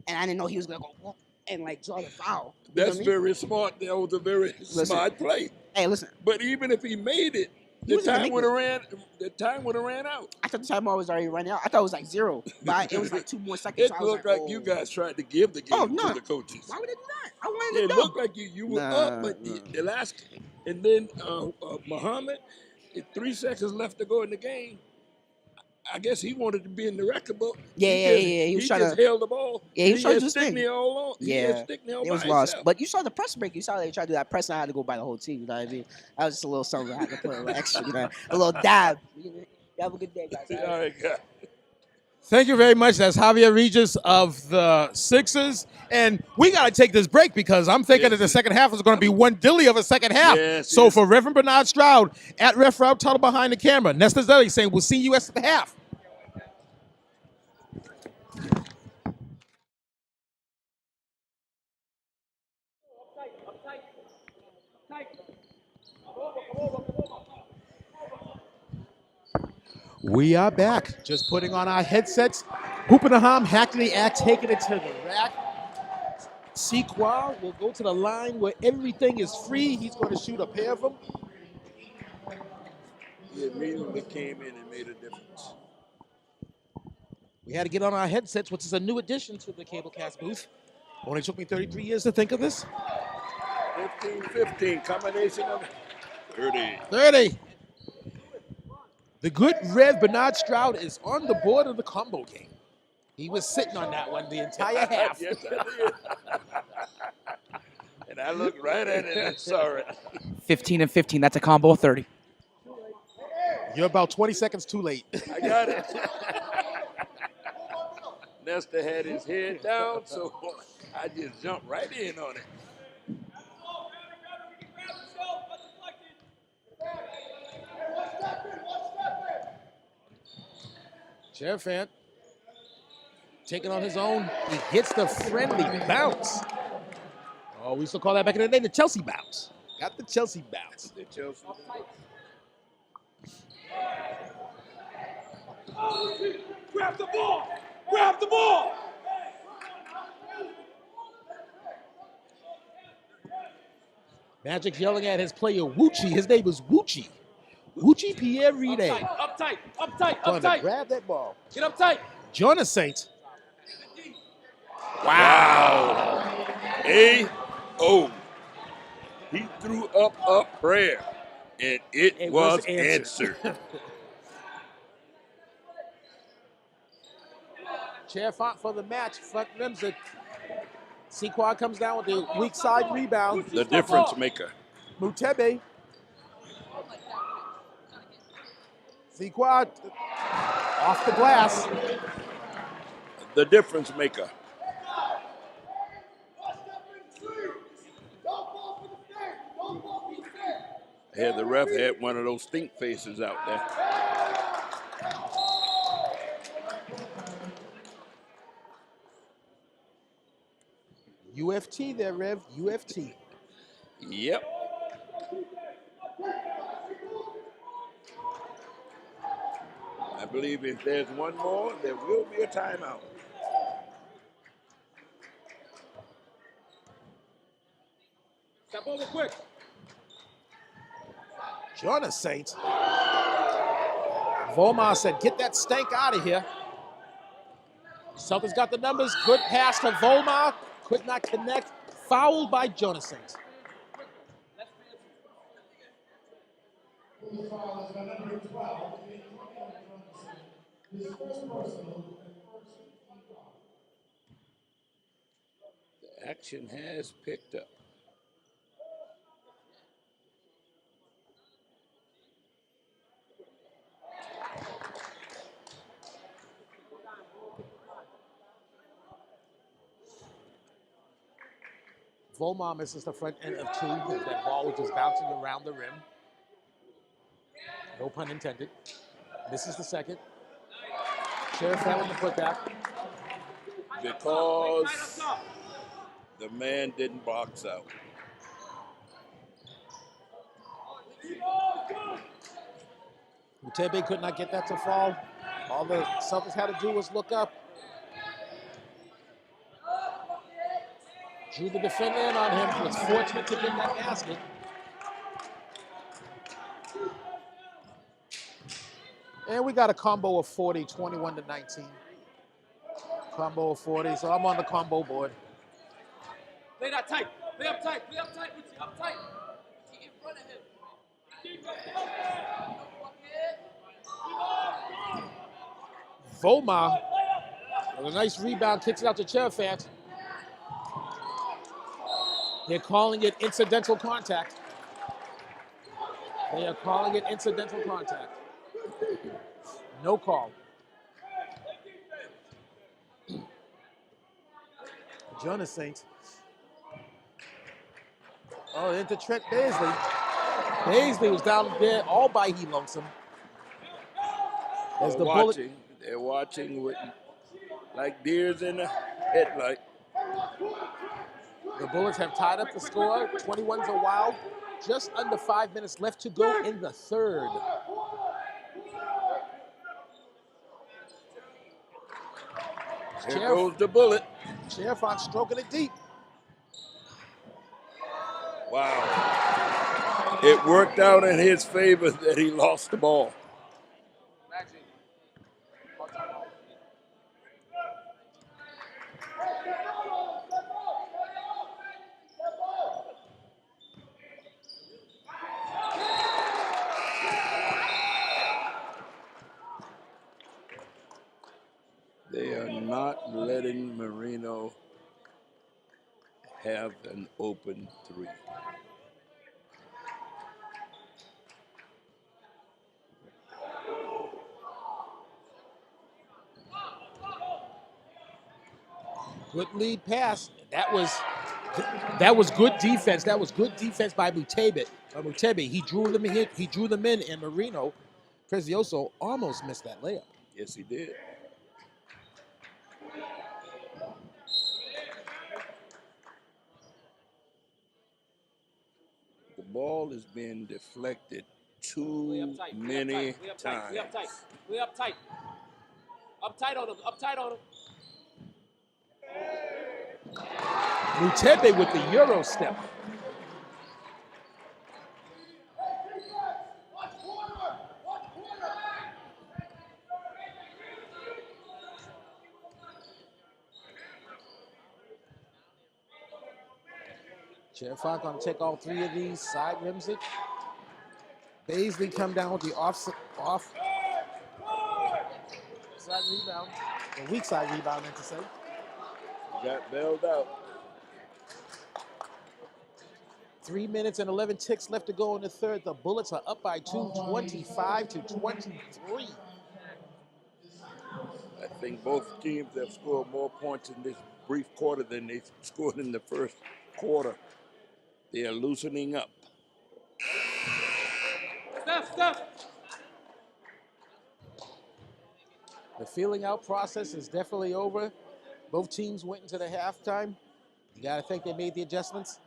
And I didn't know he was going to go whoop and, draw the foul. You know That's what I mean? very smart. That was a very smart play. Hey, listen. But even if he made it, He the wasn't gonna time make would have ran. The time would have ran out. I thought the timeout was already running out. I thought it was 0. But it was 2 more seconds. It so I was looked like oh. you guys tried to give the game Oh, no. to the coaches. Why would it not? I wanted It to know. looked like you were up, but the last, and then Muhammad, 3 seconds left to go in the game. I guess he wanted to be in the record book. Yeah. He was trying just to held the ball. Yeah, he was trying to do his Stickney thing. all along. Yeah, Stickney all it was by lost. himself. But you saw the press break. You saw they tried to do that press, and I had to go by the whole team. You know what I mean? That was just a little something. I had to put a little extra, a little dab. You have a good day, guys. All right, guys. Thank you very much. That's Javier Regis of the Sixers. And we got to take this break because I'm thinking that the second half is going to be one dilly of a second half. So for Reverend Bernard Stroud, at Ref Rob Tuttle behind the camera, Nestor Zelli saying, we'll see you at the half. We are back, just putting on our headsets. Hoopenaham, Hackney Act, taking it to the rack. Sequoia will go to the line where everything is free. He's going to shoot a pair of them. He immediately came in and made a difference. We had to get on our headsets, which is a new addition to the Cablecast booth. Only took me 33 years to think of this. 15-15, combination of 30. 30. The good Rev Bernard Stroud is on the board of the combo game. He was sitting on that one the entire half. Yes, I did. And I looked right at it and saw it. 15 and 15. That's a combo of 30. You're about 20 seconds too late. I got it. Nestor had his head down, so I just jumped right in on it. Sheriff taking on his own. He gets the friendly bounce. Oh, we used to call that back in the day the Chelsea bounce. Got the Chelsea bounce. The Chelsea. Grab the ball! Grab the ball! Magic's yelling at his player Wuchi. His name is Wuchi. Uchi Pierre Ride. Up tight, up tight, Going up to tight. grab that ball. Get up tight. Jonas Saint. Wow. A.O. He threw up a prayer, and it was answered. Chair font for the match. Front rims it. Sequad comes down with the weak side rebound. The difference maker. Mutebe. Sequad off the glass. The difference maker. The ref had one of those stink faces out there. UFT there, Rev. UFT. Yep. I believe if there's one more, there will be a timeout. Step over quick. Jonas Saint. Volmar said, get that stank out of here. Celtics got the numbers. Good pass to Volmar. Could not connect. Fouled by Jonas Saint. The action has picked up. Volmar misses the front end of two. That ball was just bouncing around the rim. No pun intended. Misses the second. Sheriff fell in the putback. Because the man didn't box out. Mutebe could not get that to fall. All the Celtics had to do was look up. Drew the defender in on him. Was fortunate to get that basket. And we got a combo of 40, 21-19. Combo of 40, so I'm on the combo board. Play that tight. Play up tight. Play up tight. Up tight. Keep in front of him. Volmar with a nice rebound, kicks it out to Cherafant. They're calling it incidental contact. They are calling it incidental contact. No call. Jonas Saint. Oh, into Trent Baisley. Baisley was down there all by he lonesome. As the bullet. They're watching with like deers in the headlight. The Bullets have tied up the score. 21's a Wild. Just under 5 minutes left to go in the third. Here goes the bullet. Cherafant stroking it deep. Wow. It worked out in his favor that he lost the ball. They are not letting Marino have an open three. Good lead pass. That was good defense. That was good defense by Mutebe. He drew them in. He drew them in, and Marino Prezioso almost missed that layup. Yes, he did. The ball is being deflected too many times. Way up tight. Way up tight. Up tight on him. Up tight on him. Mutebe with the Euro step. Sheriff going to take all three of these, side rims it. Baisley come down with the off side rebound, the weak side rebound, I meant to say. Got bailed out. 3 minutes and 11 ticks left to go in the third. The Bullets are up by 2, 25 to 23. I think both teams have scored more points in this brief quarter than they scored in the first quarter. They are loosening up. Step. The feeling out process is definitely over. Both teams went into the halftime. You got to think they made the adjustments.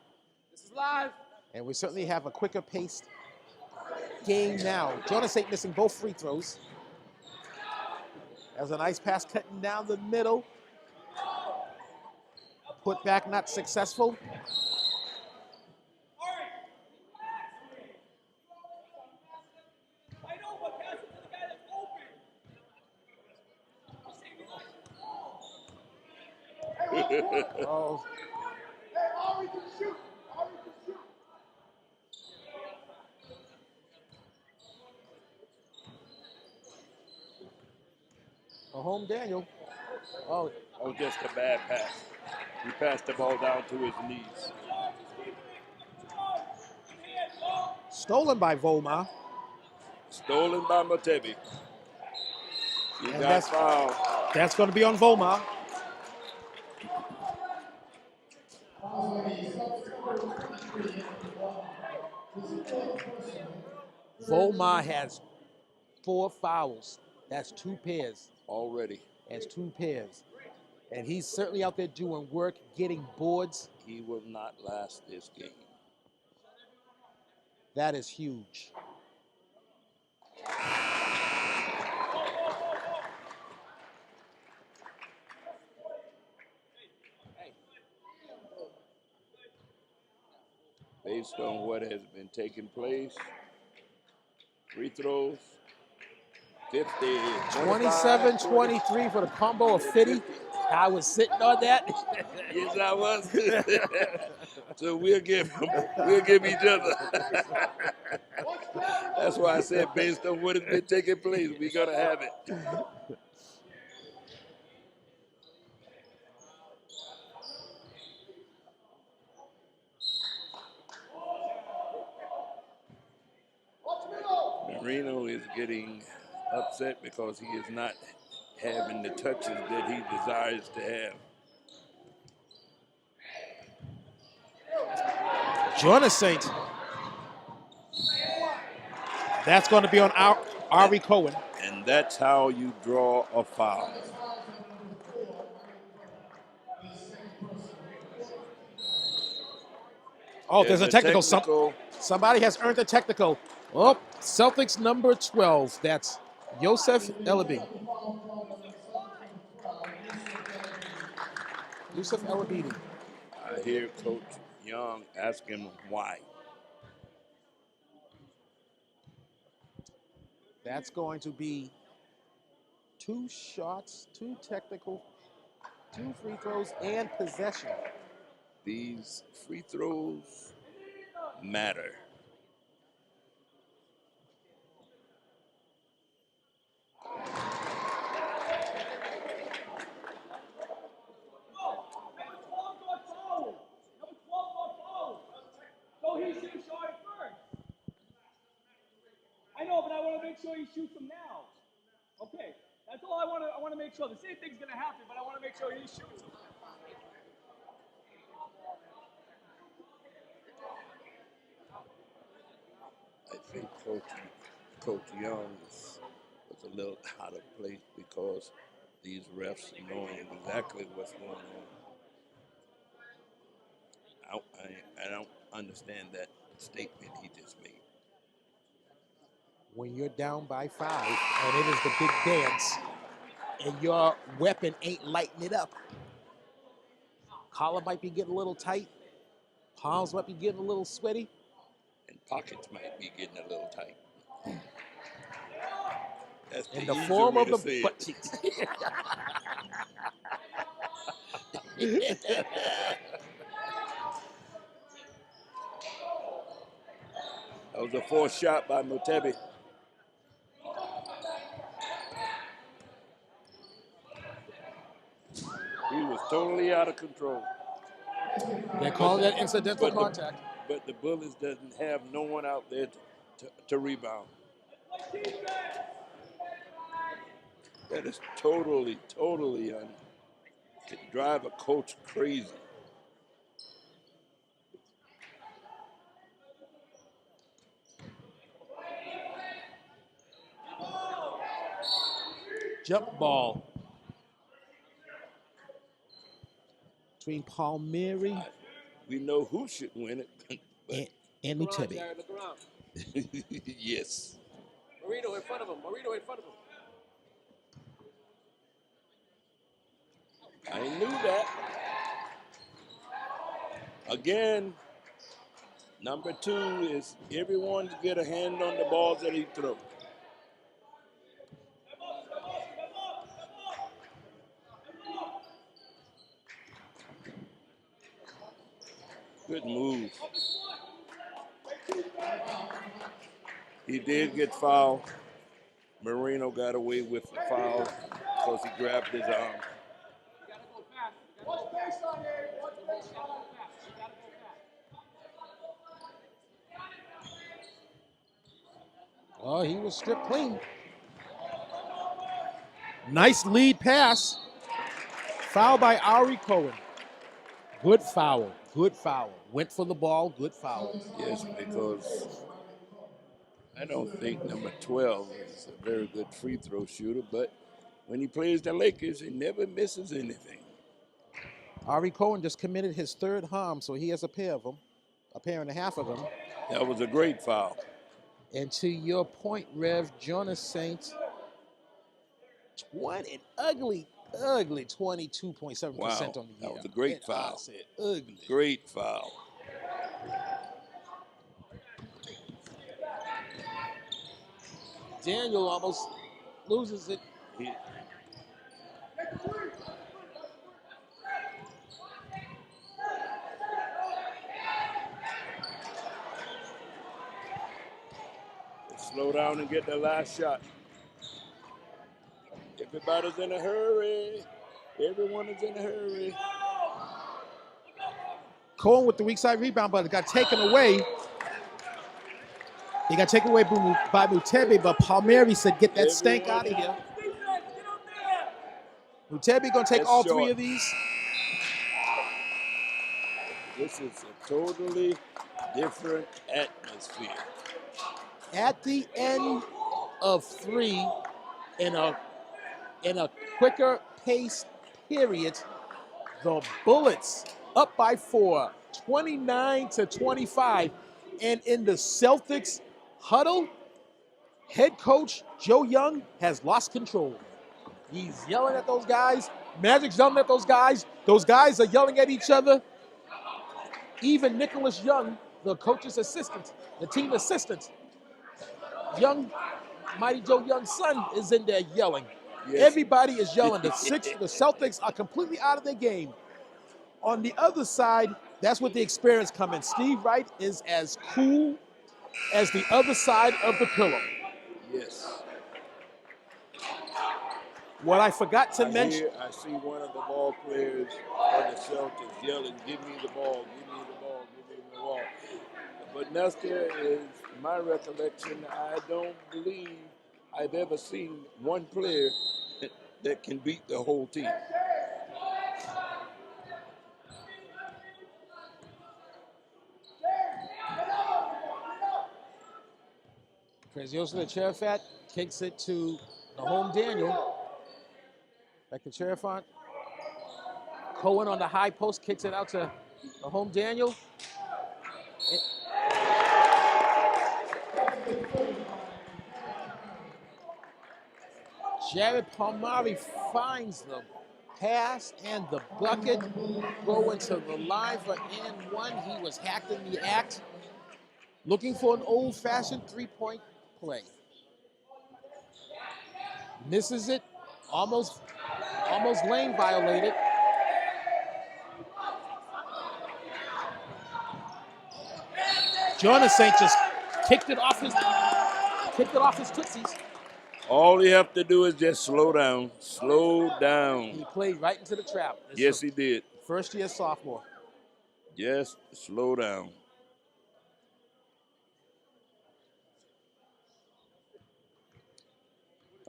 This is live. And we certainly have a quicker paced game now. Jonas ain't missing both free throws. That was a nice pass cutting down the middle. Put back not successful. Oh. Home Daniel. Oh, just a bad pass. He passed the ball down to his knees. Stolen by Volmar. Stolen by Matebi. He got fouled. That's going to be on Volmar. Volmar has 4 fouls. That's 2 pairs. Already. That's 2 pairs. And he's certainly out there doing work, getting boards. He will not last this game. That is huge. Based on what has been taking place, free throws, 50, 27-23 for the combo of 50. I was sitting on that. Yes, I was. So we'll give each other. That's why I said based on what has been taking place, we're gonna have it. Marino is getting upset because he is not having the touches that he desires to have. Jonas Saint. That's going to be on Ari Cohen. And that's how you draw a foul. Oh, there's a technical. Somebody has earned a technical. Oh, Celtics number 12. That's Yosef Elabi. Yusuf Elabidi. I hear Coach Young asking why. That's going to be 2 shots, 2 technical, 2 free throws, and possession. These free throws matter. I know, but I want to make sure he shoots them now. Okay, that's all I want to. I want to make sure the same thing's going to happen, but I want to make sure he shoots them. I think Coach Young was a little out of place because these refs are knowing exactly what's going on. I don't understand that statement he just made. When you're down by 5 and it is the big dance and your weapon ain't lighting it up, collar might be getting a little tight, palms might be getting a little sweaty, and pockets might be getting a little tight. That's in the form of the butt cheeks. That was a forced shot by Mutebi. He was totally out of control. They call that incidental But contact. But the Bullets doesn't have no one out there to rebound. That is totally could drive a coach crazy. Jump ball between Palmieri We know who should win it. and Mutebi. Look around. Yes. Marino in front of him. Marino in front of him. I knew that. Again, number 2 is everyone to get a hand on the balls that he throws. Good move. He did get fouled. Marino got away with the foul because he grabbed his arm. Oh, he was stripped clean. Nice lead pass. Foul by Ari Cohen. Good foul. Good foul. Went for the ball. Good foul. Yes, because I don't think number 12 is a very good free throw shooter, but when he plays the Lakers, he never misses anything. Ari Cohen just committed his 3rd harm, so he has a pair of them, a pair and a half of them. That was a great foul. And to your point, Rev, Jonas Saints, an ugly 22.7% Wow, on the year. that was a great And foul. I said ugly. Great foul. Daniel almost loses it. Slow down and get the last shot. Everybody's in a hurry. Everyone is in a hurry. Cohen with the weak side rebound, but it got taken away. He got taken away by Mutebi, but Palmieri said, get that stank out of here. Mutebi going to take all 3 of these. This is a totally different atmosphere. At the end of 3, in a quicker pace period, the Bullets up by 4, 29-25. And in the Celtics huddle, head coach Joe Young has lost control. He's yelling at those guys. Magic's yelling at those guys. Those guys are yelling at each other. Even Nicholas Young, the coach's assistant, the team assistant, Mighty Joe Young's son, is in there yelling. Yes. Everybody is yelling. The Celtics are completely out of their game. On the other side, that's what the experience comes in. Steve Wright is as cool as the other side of the pillow. Yes. What I forgot to mention. I see one of the ball players on the Celtics yelling, give me the ball, give me the ball, give me the ball. But Nestor, is my recollection, I don't believe I've ever seen one player that can beat the whole team. Preziosa to Cherafat kicks it to the home Daniel. Back to Cherafat. Cohen on the high post kicks it out to the home Daniel. Jared Palmieri finds the pass and the bucket. Going to the line for and 1. He was hacked in the act. Looking for an old-fashioned 3-point play. Misses it. Almost lane violated. Jonas Saint just Kicked it off his tootsies. All you have to do is just slow down. Slow down. He played right into the trap. Yes, he did. First year sophomore. Just slow down.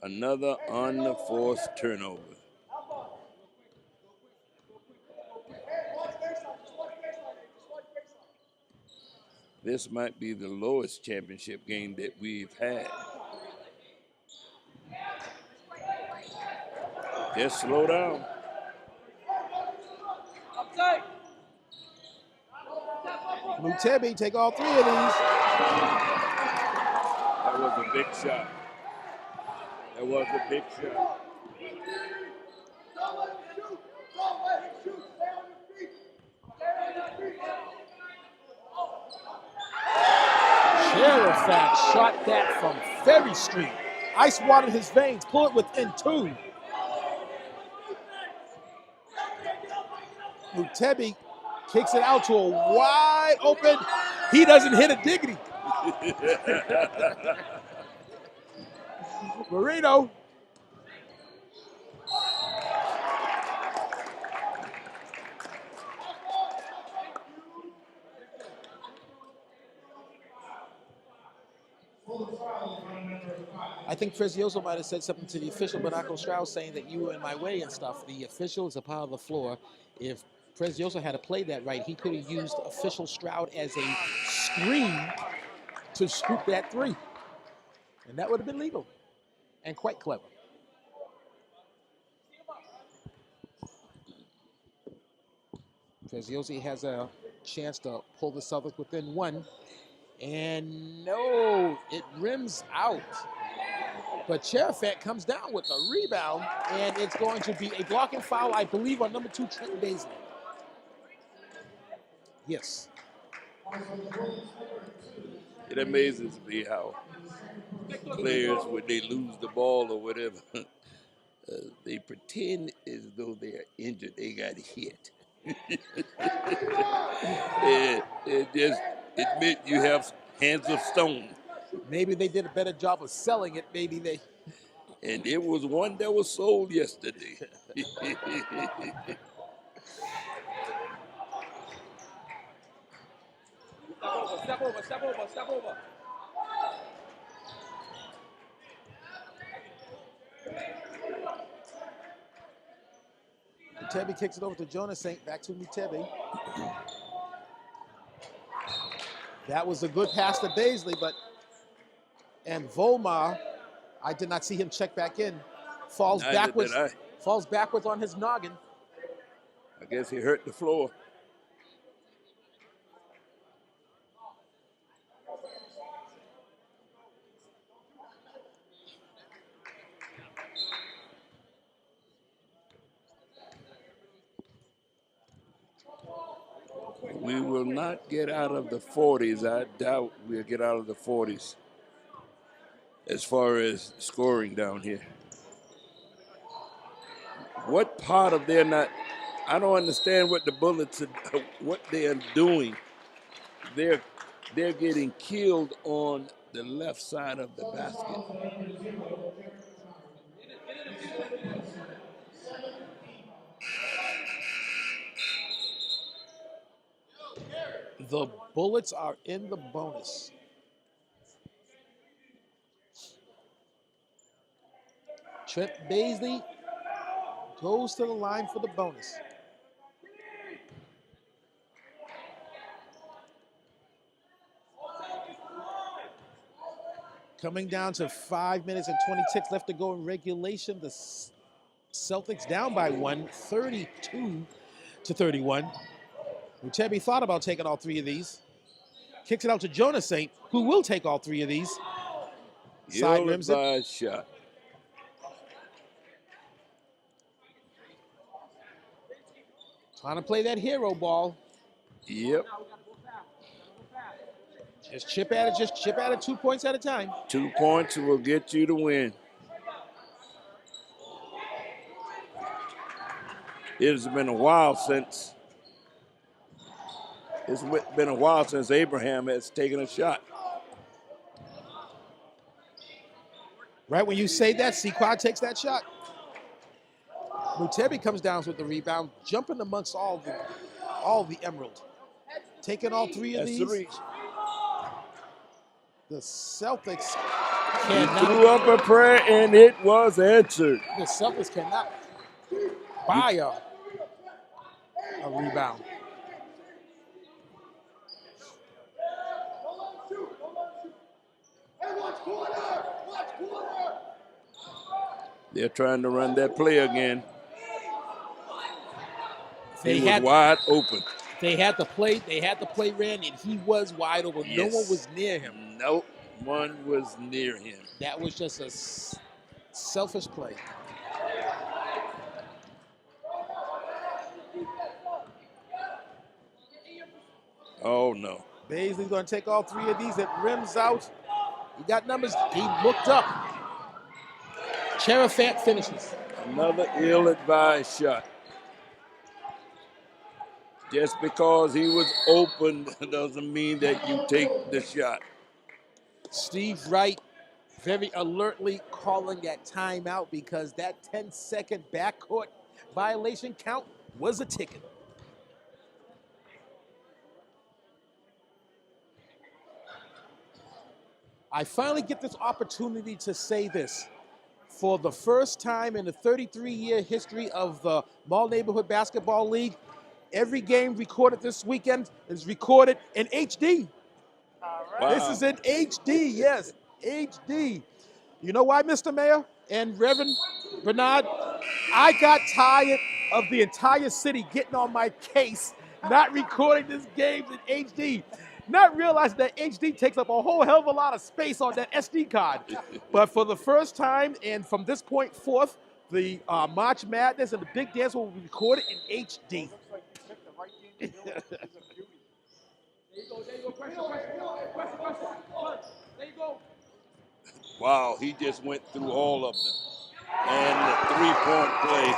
Another unforced turnover. This might be the lowest championship game that we've had. Just slow down. Mutebi, take all 3 of these. That was a big shot. That was a big shot. Sheriff shot that from Ferry Street. Ice water in his veins. Pull it within 2. Mutebi kicks it out to a wide open. He doesn't hit a diggity. Marino. I think Prezioso might have said something to the official, Bernardo Stroud, saying that you were in my way and stuff. The official is a part of the floor. If Prezioso had played that right, he could have used official Stroud as a screen to scoop that 3. And that would have been legal and quite clever. Prezioso has a chance to pull the Celtics within 1. And no, it rims out. But Cherafat comes down with a rebound, and it's going to be a blocking foul, I believe, on number 2, Trent Baisley. Yes. It amazes me how players, when they lose the ball or whatever, they pretend as though they are injured, they got hit. and just admit you have hands of stone. Maybe they did a better job of selling it. Maybe they. And it was one that was sold yesterday. Step over. Mutebi kicks it over to Jonas Saint. Back to Mutebi. That was a good pass to Baisley, and Volmar, I did not see him check back in. Falls backwards on his noggin. I guess he hurt the floor. We will not get out of the 40s. I doubt we'll get out of the 40s as far as scoring down here. What part of they're not, I don't understand what the Bullets are, what they are doing. They're getting killed on the left side of the basket. The Bullets are in the bonus. Trent Baisley goes to the line for the bonus. Coming down to 5 minutes and 20 ticks left to go in regulation. The Celtics down by 1, 32-31. Mutebi thought about taking all 3 of these. Kicks it out to Jonas Saint, who will take all 3 of these. Side rims it. Shot. Trying to play that hero ball. Yep. Just chip at it 2 points at a time. 2 points will get you to win. It has been a while since Abraham has taken a shot. Right when you say that, Sequad takes that shot. Mutebi comes down with the rebound, jumping amongst all the emerald. Taking all three of That's these. three. The Celtics He cannot. threw up a prayer and it was answered. The Celtics cannot buy a rebound. They're trying to run that play again. They He was had wide open. They had the play ran, and he was wide open. Yes. No one was near him. No one was near him. That was just a selfish play. Oh, no. Baisley's going to take all three of these. It rims out. He got numbers. He looked up. Cherafant finishes. Another ill-advised shot. Just because he was open doesn't mean that you take the shot. Steve Wright very alertly calling that timeout because that 10-second backcourt violation count was a ticket. I finally get this opportunity to say this. For the first time in the 33-year history of the Mall Neighborhood Basketball League, every game recorded this weekend is recorded in HD. Wow. This is in HD, yes, HD. You know why, Mr. Mayor and Reverend Bernard? I got tired of the entire city getting on my case, not recording this game in HD. Not realizing that HD takes up a whole hell of a lot of space on that SD card. But for the first time, and from this point forth, the March Madness and the Big Dance will be recorded in HD. There you go. There you go. Wow, he just went through all of them. And the three-point play,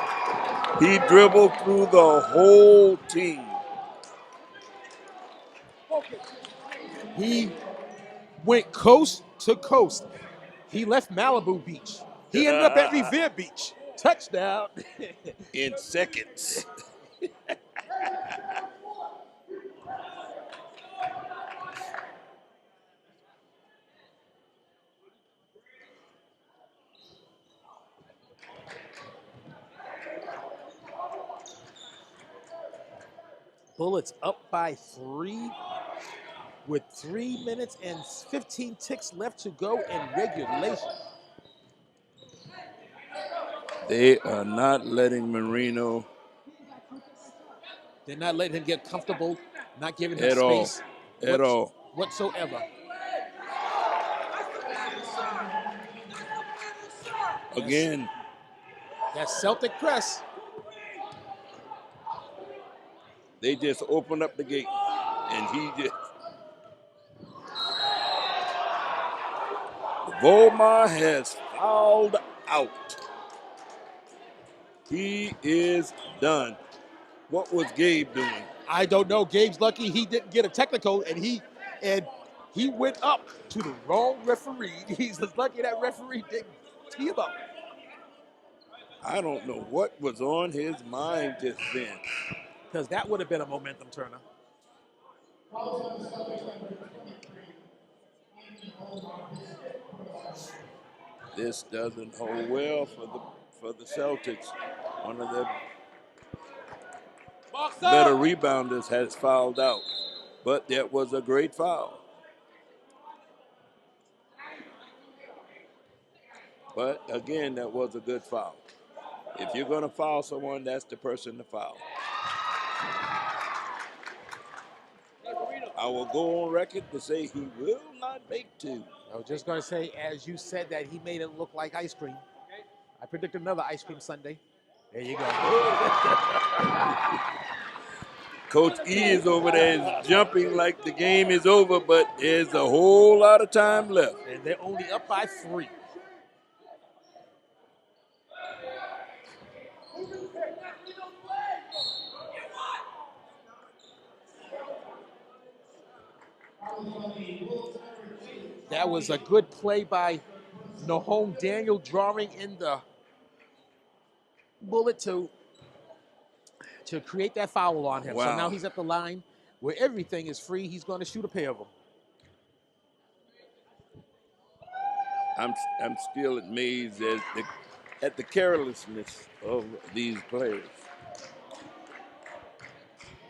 he dribbled through the whole team. He went coast to coast. He left Malibu Beach. He ended up at Revere Beach. Touchdown. In seconds. Bullets up by 3 with 3 minutes and 15 ticks left to go in regulation. They are not letting Marino They're not letting him get comfortable, not giving him at space. all. Whatsoever. Again. That's Celtic press. They just opened up the gate, and he just. Volmar has fouled out. He is done. What was Gabe doing? I don't know. Gabe's lucky he didn't get a technical, and he went up to the wrong referee. He's just lucky that referee didn't tee him up. I don't know what was on his mind just then. Because that would have been a momentum turner. This doesn't hold well for the Celtics. One of their better rebounders has fouled out, but that was a great foul. But again, that was a good foul. If you're going to foul someone, that's the person to foul. I will go on record to say he will not make two. I was just going to say, as you said that, he made it look like ice cream. I predict another ice cream sundae. There you go. Coach E is over there jumping like the game is over, but there's a whole lot of time left. And they're only up by 3. That was a good play by Nahome Daniel drawing in the bullet to create that foul on him. So Wow. now he's at the line where everything is free. He's going to shoot a pair of them. I'm still amazed at the carelessness of these players.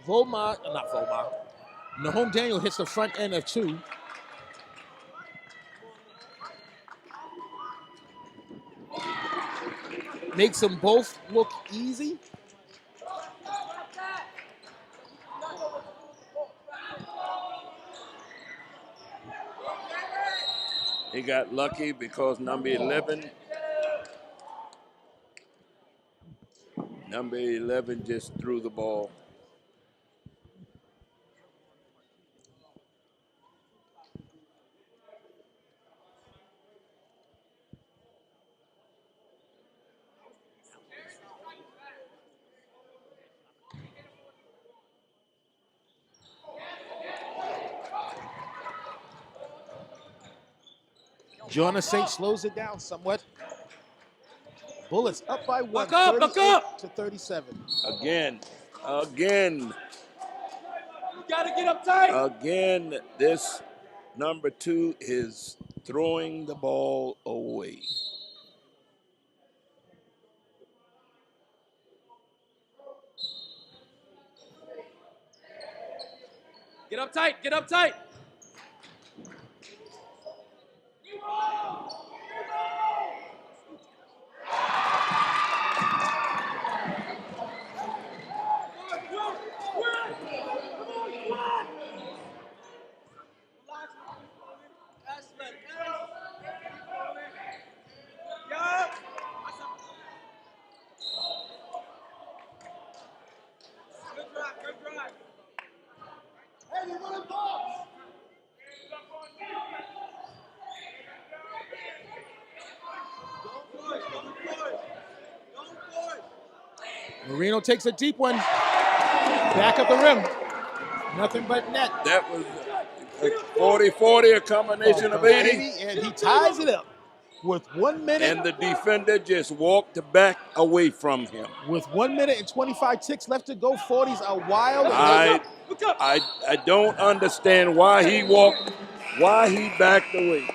Nahome Daniel hits the front end of two. Makes them both look easy. He got lucky because number 11 just threw the ball. Jonas Saint slows it down somewhat. Bullets up by one, Look up. to 37. Again. You gotta get up tight. Again, this number 2 is throwing the ball away. Get up tight. Get up tight. Marino takes a deep one. Back of the rim. Nothing but net. That was a 40-40, a combination of 80. And he ties it up with 1 minute. And the defender just walked back away from him. With 1 minute and 25 ticks left to go, 40s are wild. I don't understand why he backed away.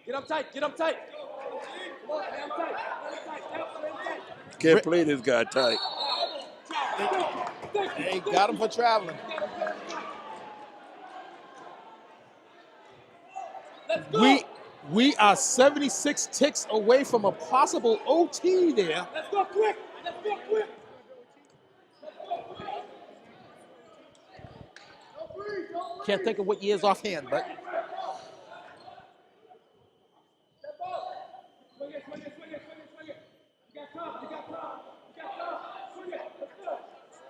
Get up tight. Get up tight. Can't play this guy tight. They got him for traveling. We are 76 ticks away from a possible OT there. Let's go quick. Let's go quick. Can't think of what years offhand, but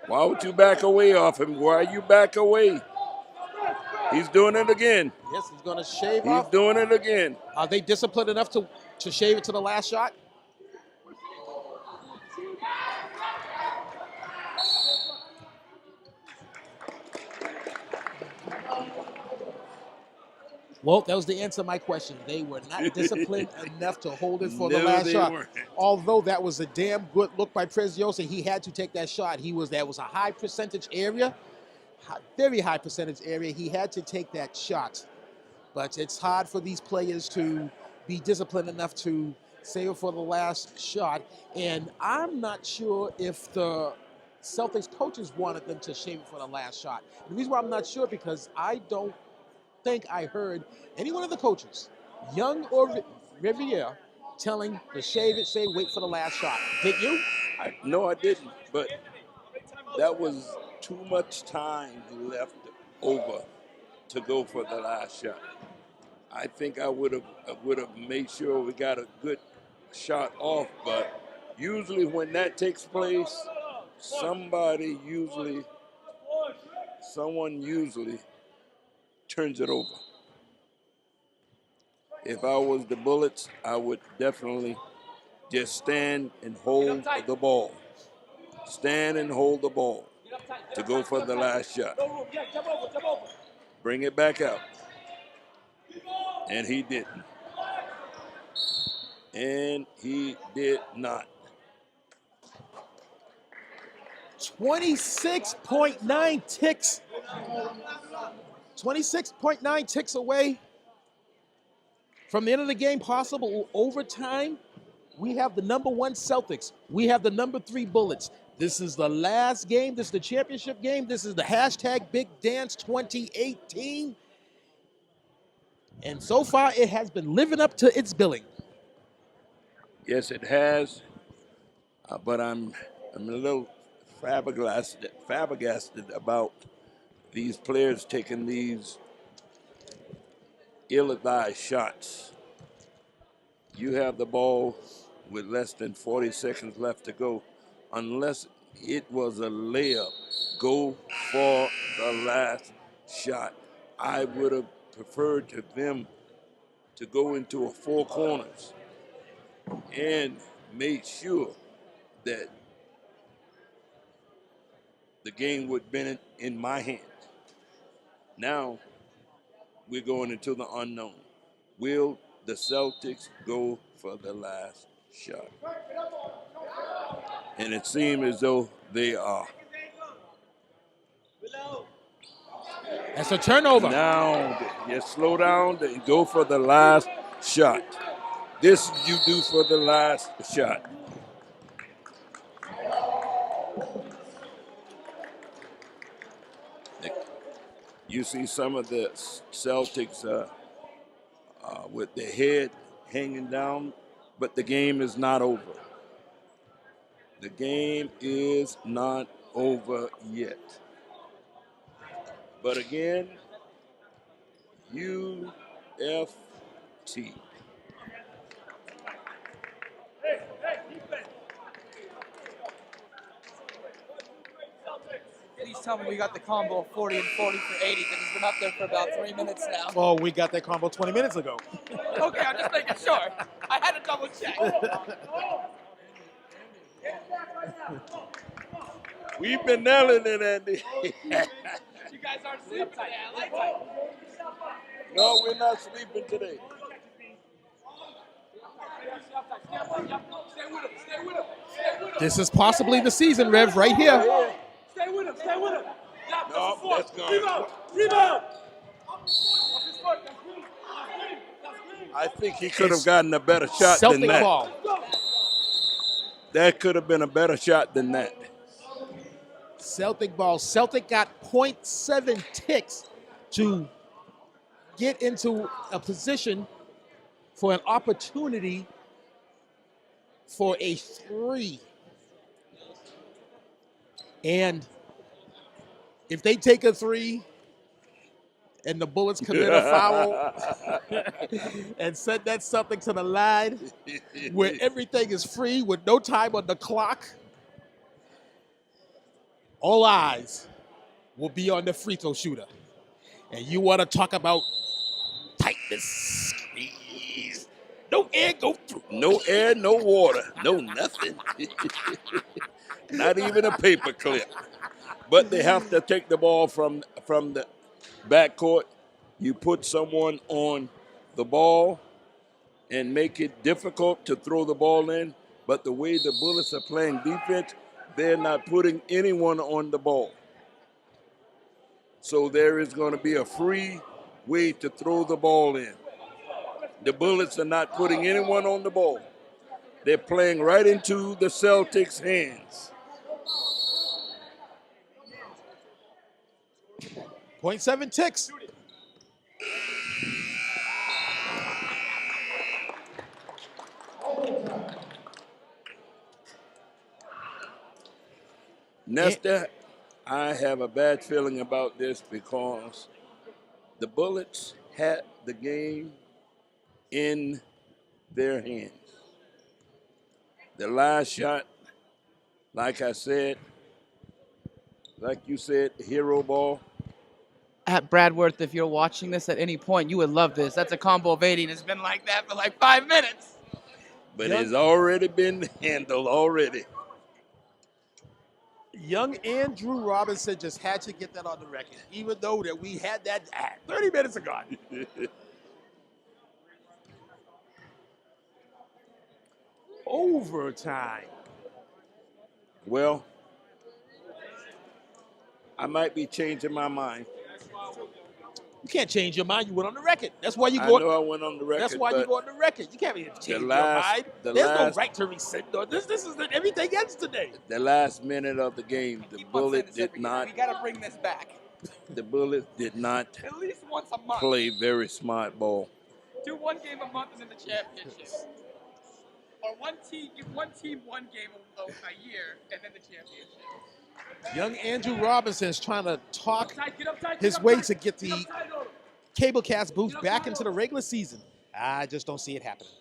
Why would you back away off him? Why you back away? He's doing it again. Yes, he's going to shave off. He's doing it again. Are they disciplined enough to shave it to the last shot? Well, that was the answer to my question. They were not disciplined enough to hold it for the last shot. Weren't. Although that was a damn good look by Preziosa, he had to take that shot. That was a high percentage area, very high percentage area. He had to take that shot. But it's hard for these players to be disciplined enough to save it for the last shot. And I'm not sure if the Celtics coaches wanted them to shave it for the last shot. The reason why I'm not sure because I don't think I heard any one of the coaches, Young or Riviere, telling to shave it, say wait for the last shot. Did you? No, I didn't. But that was too much time left over to go for the last shot. I think I would have made sure we got a good shot off. But usually when that takes place, someone usually turns it over. If I was the Bullets, I would definitely just stand and hold the ball. Stand and hold the ball to go for the last shot. Bring it back out. And he didn't. And he did not. 26.9 ticks. 26.9 ticks away from the end of the game, possible overtime. We have the number 1 Celtics. We have the number 3 Bullets. This is the last game. This is the championship game. This is the hashtag Big Dance 2018. And so far, it has been living up to its billing. Yes, it has. But I'm a little flabbergasted about these players taking these ill-advised shots. You have the ball with less than 40 seconds left to go. Unless it was a layup, go for the last shot. I would have preferred to them to go into a 4 corners and make sure that the game would have been in my hands. Now we're going into the unknown. Will the Celtics go for the last shot? And it seems as though they are. That's a turnover. Now, you slow down and go for the last shot. This you do for the last shot. You see some of the Celtics with their head hanging down, but the game is not over. The game is not over yet. But again, UFT. Please tell me we got the combo of 40 and 40 for 80 because it's been up there for about 3 minutes now. Oh, we got that combo 20 minutes ago. Okay, I'm just making sure. I had to double check. We've been nailing it, Andy. You guys aren't sleeping today. No, we're not sleeping today. This is possibly the season, Rev, right here. Stay with him. Stay with him. No, that's gone. Rebound. I think he could have gotten a better shot Celtic than that. ball. That could have been a better shot than that. Celtic ball. Celtic got 0.7 ticks to get into a position for an opportunity for a 3. And if they take a 3 and the Bullets commit a foul and send that Celtic to the line where everything is free with no time on the clock, all eyes will be on the free throw shooter. And you want to talk about tightness, squeeze, no air go through. No air, no water, no nothing. Not even a paper clip. But they have to take the ball from the backcourt. You put someone on the ball and make it difficult to throw the ball in. But the way the Bullets are playing defense, they're not putting anyone on the ball. So there is going to be a free way to throw the ball in. The Bullets are not putting anyone on the ball. They're playing right into the Celtics' hands. 0.7 ticks. Nestor, I have a bad feeling about this because the Bullets had the game in their hands. The last shot, like I said, like you said, hero ball. at Bradworth, if you're watching this at any point, you would love this. That's a combo of 80, and it's been like that for like 5 minutes. But it's already been handled already. Young Andrew Robinson just had to get that on the record, even though that we had that 30 minutes ago. Overtime. Well, I might be changing my mind. You can't change your mind. You went on the record. That's why you I go. know I went on the record. That's why you but go on the record. You can't even change your mind. There's no right to rescind. This is everything ends today. The last minute of the game, the Bullet did not. We got to bring this back. The Bullets did not At least once a month. play very smart ball. Do one game a month and then the championship. Or give one team one game a year and then the championship. Young Andrew Robinson is trying to talk his way to get the Cablecast booth back into the regular season. I just don't see it happening.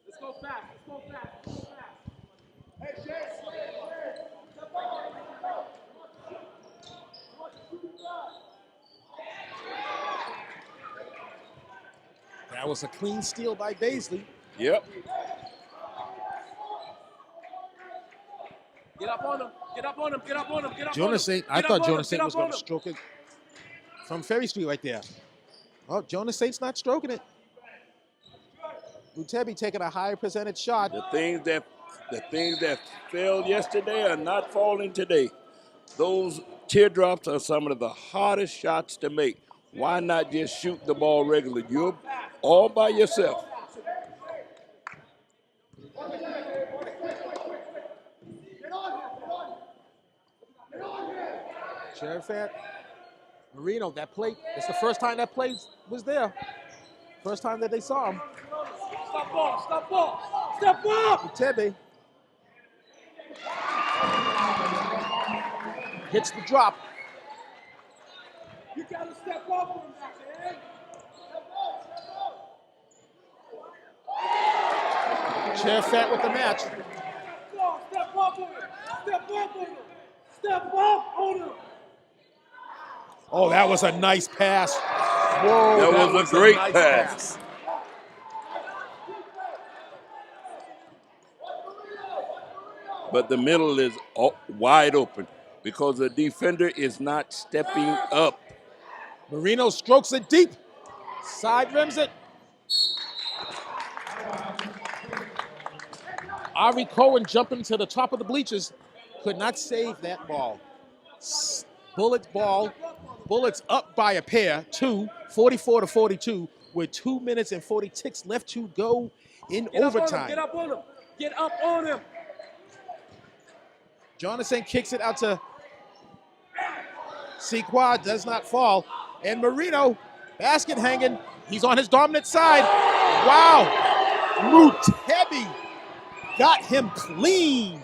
Let's go fast. Let's go fast. Let's go fast. Hey, Shay. That was a clean steal by Baisley. Yep. Get up on him. Get up on him. Get up on him. Get up Jonas on him. Saint, I Get thought up on Jonas him. Saint was going to stroke it from Ferry Street right there. Oh, Jonas Saint's not stroking it. Mutebi taking a higher percentage shot. The things that failed yesterday are not falling today. Those teardrops are some of the hardest shots to make. Why not just shoot the ball regularly? You're all by yourself. Sherifat, Marino, that plate, it's the first time that plate was there. First time that they saw him. Stop ball. Stop ball. Step up. Mutebi hits the drop. You got to step up on that, man. Sherifat with the match. Step up on him. Step up on him. Step up on him. Oh, that was a nice pass. Whoa, That was a great nice pass. But the middle is wide open because the defender is not stepping up. Marino strokes it deep. Side rims it. Ari Cohen jumping to the top of the bleachers. Could not save that ball. Bullets ball. Bullets up by a pair. 44-42 with 2 minutes and 46 left to go in overtime. Get up on him. Get up on him. Jonathan kicks it out to Sequad, does not fall. And Marino, basket hanging. He's on his dominant side. Wow. Mutebi got him clean.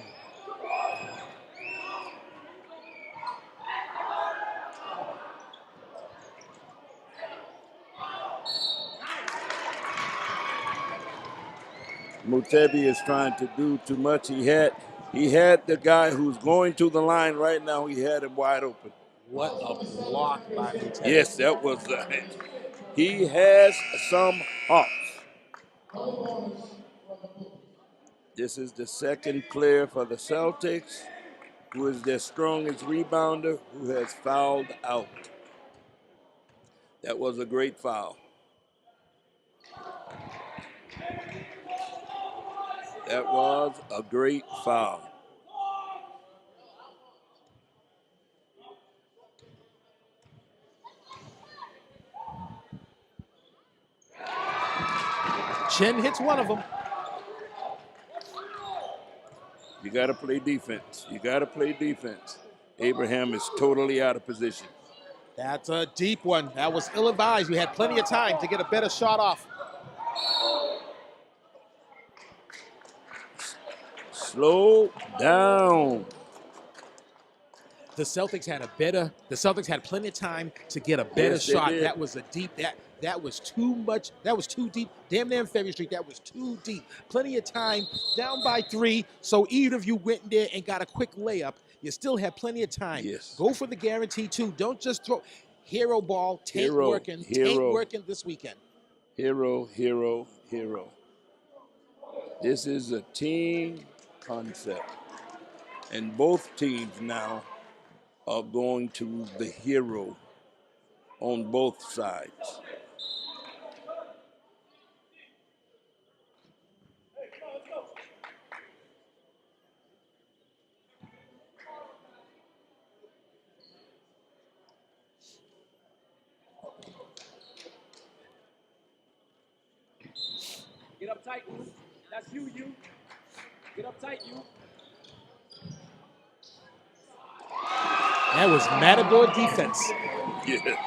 Mutebi is trying to do too much. He had the guy who's going to the line right now. He had him wide open. What a block by Mutebi. Yes, that was he has some hops. This is the second player for the Celtics who is their strongest rebounder who has fouled out. That was a great foul. That was a great foul. Chen hits one of them. You got to play defense. You got to play defense. Abraham is totally out of position. That's a deep one. That was ill-advised. We had plenty of time to get a better shot off. Slow down. The Celtics had plenty of time to get a better Yes, they shot. did. That was that was too much. That was too deep. Damn near Ferry Street. That was too deep. Plenty of time, down by 3. So even if you went there and got a quick layup, you still had plenty of time. Yes. Go for the guarantee too. Don't just throw hero ball. Tank Hero, working. Tank hero. working this weekend. Hero, hero, hero. This is a team concept. And both teams now are going to the hero on both sides. Get up tight, you. That's you. Get up tight, you. That was Matador defense. Yeah.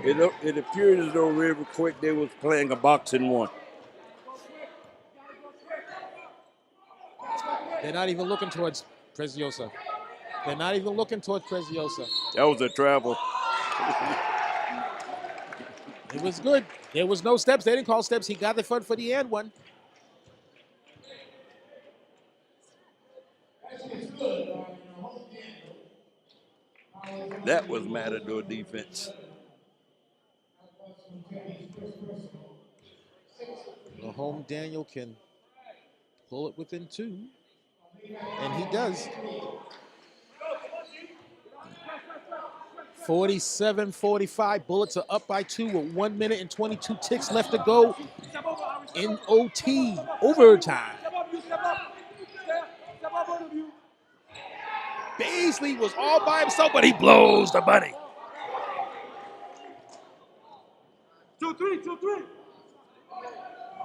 It appeared as though River Quick they was playing a boxing one. They're not even looking towards Preziosa. They're not even looking towards Preziosa. That was a travel. It was good. There was no steps. They didn't call steps. He got the front for the and one. That was Matador defense. The home Daniel can pull it within 2. And he does. 47-45. Bullets are up by 2 with 1 minute and 22 ticks left to go in OT, overtime. Beasley was all by himself, but he blows the bunny. 2-3.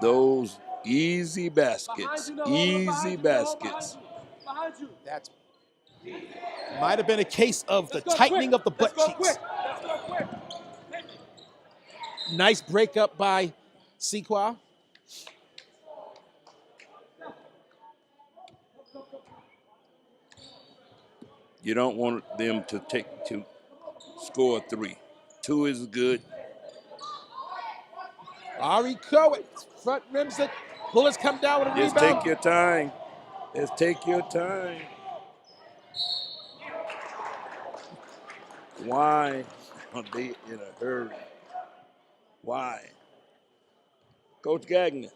Those easy baskets. Easy baskets. Behind you. That might have been a case of the tightening of the butt cheeks. Let's go quick. Nice breakup by Sequa. You don't want them to score 3. 2 is good. Ari Cohen, front rims it. Bullets come down with a Just rebound. take your time. Just take your time. Why are they in a hurry? Why? Coach Gagnon,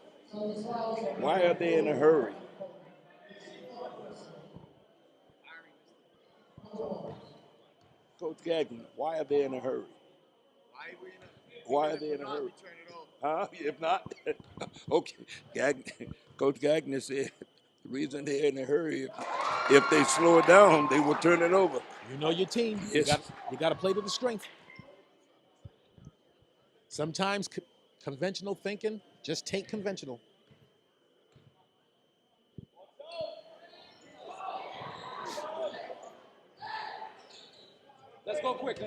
why are they in a hurry? Coach Gagnon, why are they in a hurry? Why are they in a hurry? Huh? If not, okay. Coach Gagnon said the reason they're in a hurry, if they slow it down, they will turn it over. You know your team. Yes. You got to play to the strength. Sometimes conventional thinking just ain't conventional. Let's go quick.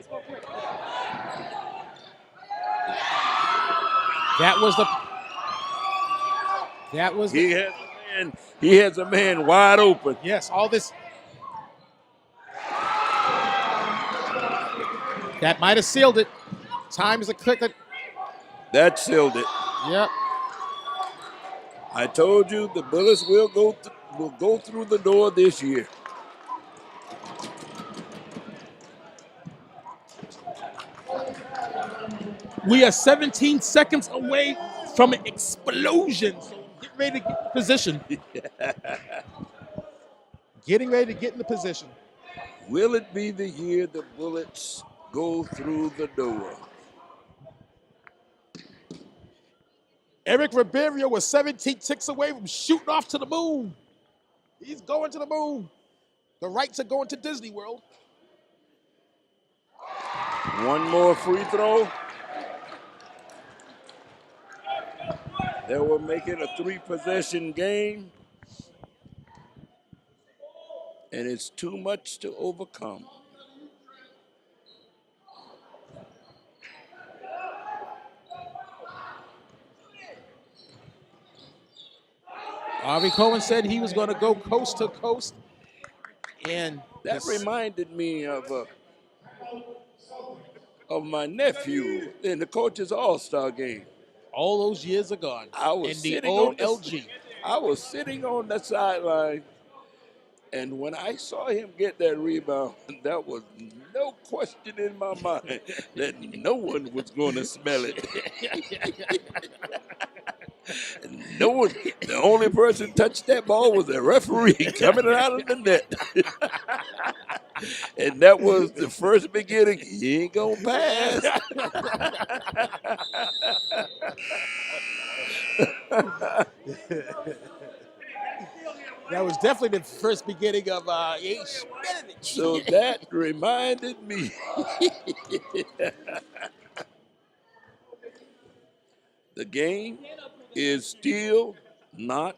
He has a man wide open. Yes, all this. That might have sealed it. Time is a click. That sealed it. Yep. I told you the Bullets will go through the door this year. We are 17 seconds away from an explosion. So get ready to get in position. Getting ready to get in the position. Will it be the year the Bullets go through the door? Eric Ribeiro was 17 ticks away from shooting off to the moon. He's going to the moon. The rights are going to Disney World. One more free throw. That will make it a 3-possession game. And it's too much to overcome. Ari Cohen said he was going to go coast to coast And That reminded me of my nephew in the coach's All-Star game. all those years are gone. I was in the sitting old on the, LG. I was sitting on the sideline, and when I saw him get that rebound, that was no question in my mind that no one was going to smell it. No one. The only person touched that ball was the referee coming out of the net. And that was the first beginning. He ain't gonna pass. That was definitely the first beginning of So that reminded me. The game is still not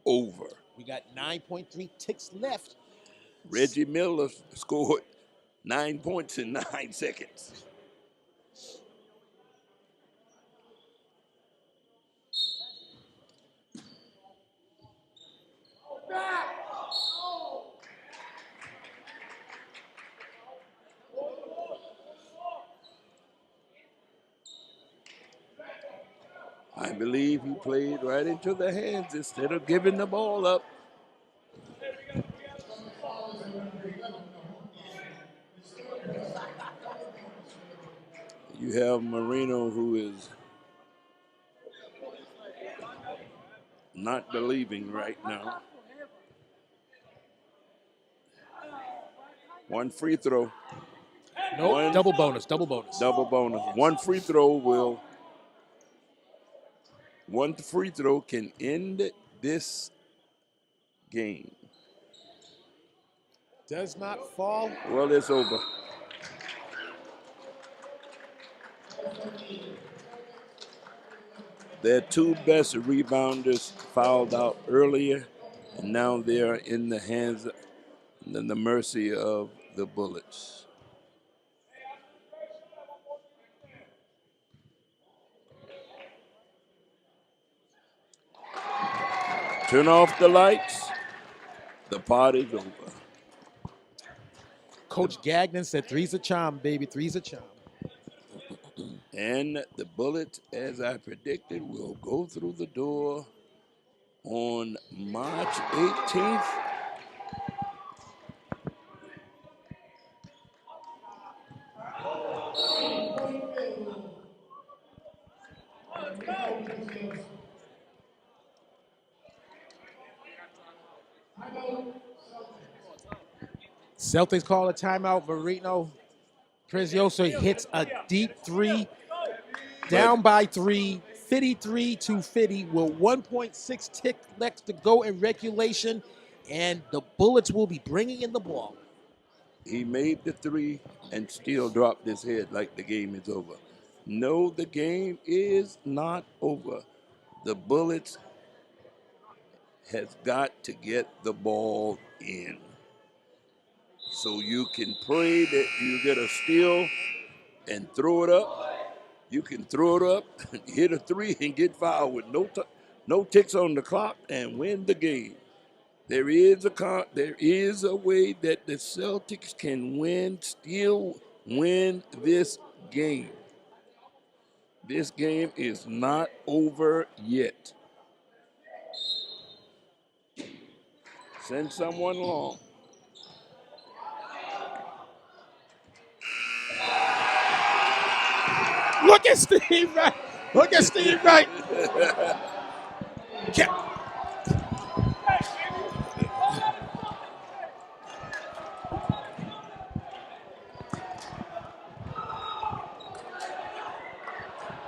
over. We got 9.3 ticks left. Reggie Miller scored 9 points in 9 seconds. I believe he played right into the hands instead of giving the ball up. You have Marino, who is not believing right now. One free throw. Nope, double bonus. Double bonus. One free throw can end this game. Does not fall. Well, it's over. Their two best rebounders fouled out earlier, and now they're in the hands and the mercy of the Bullets. Turn off the lights. The party's over. Coach Gagnon said three's a charm, baby. Three's a charm. And the Bullets, as I predicted, will go through the door on March 18th. Celtics call a timeout. Marino Prezioso hits a deep three, down by 3, 53-50 with 1.6 tick left to go in regulation, and the Bullets will be bringing in the ball. He made the three and still dropped his head like the game is over. No, the game is not over. The Bullets has got to get the ball in. So you can pray that you get a steal and throw it up. You can throw it up, hit a three, and get fouled with no ticks on the clock and win the game. There is a way that the Celtics can still win this game. This game is not over yet. Send someone along. Look at Steve Wright. Look at Steve Wright.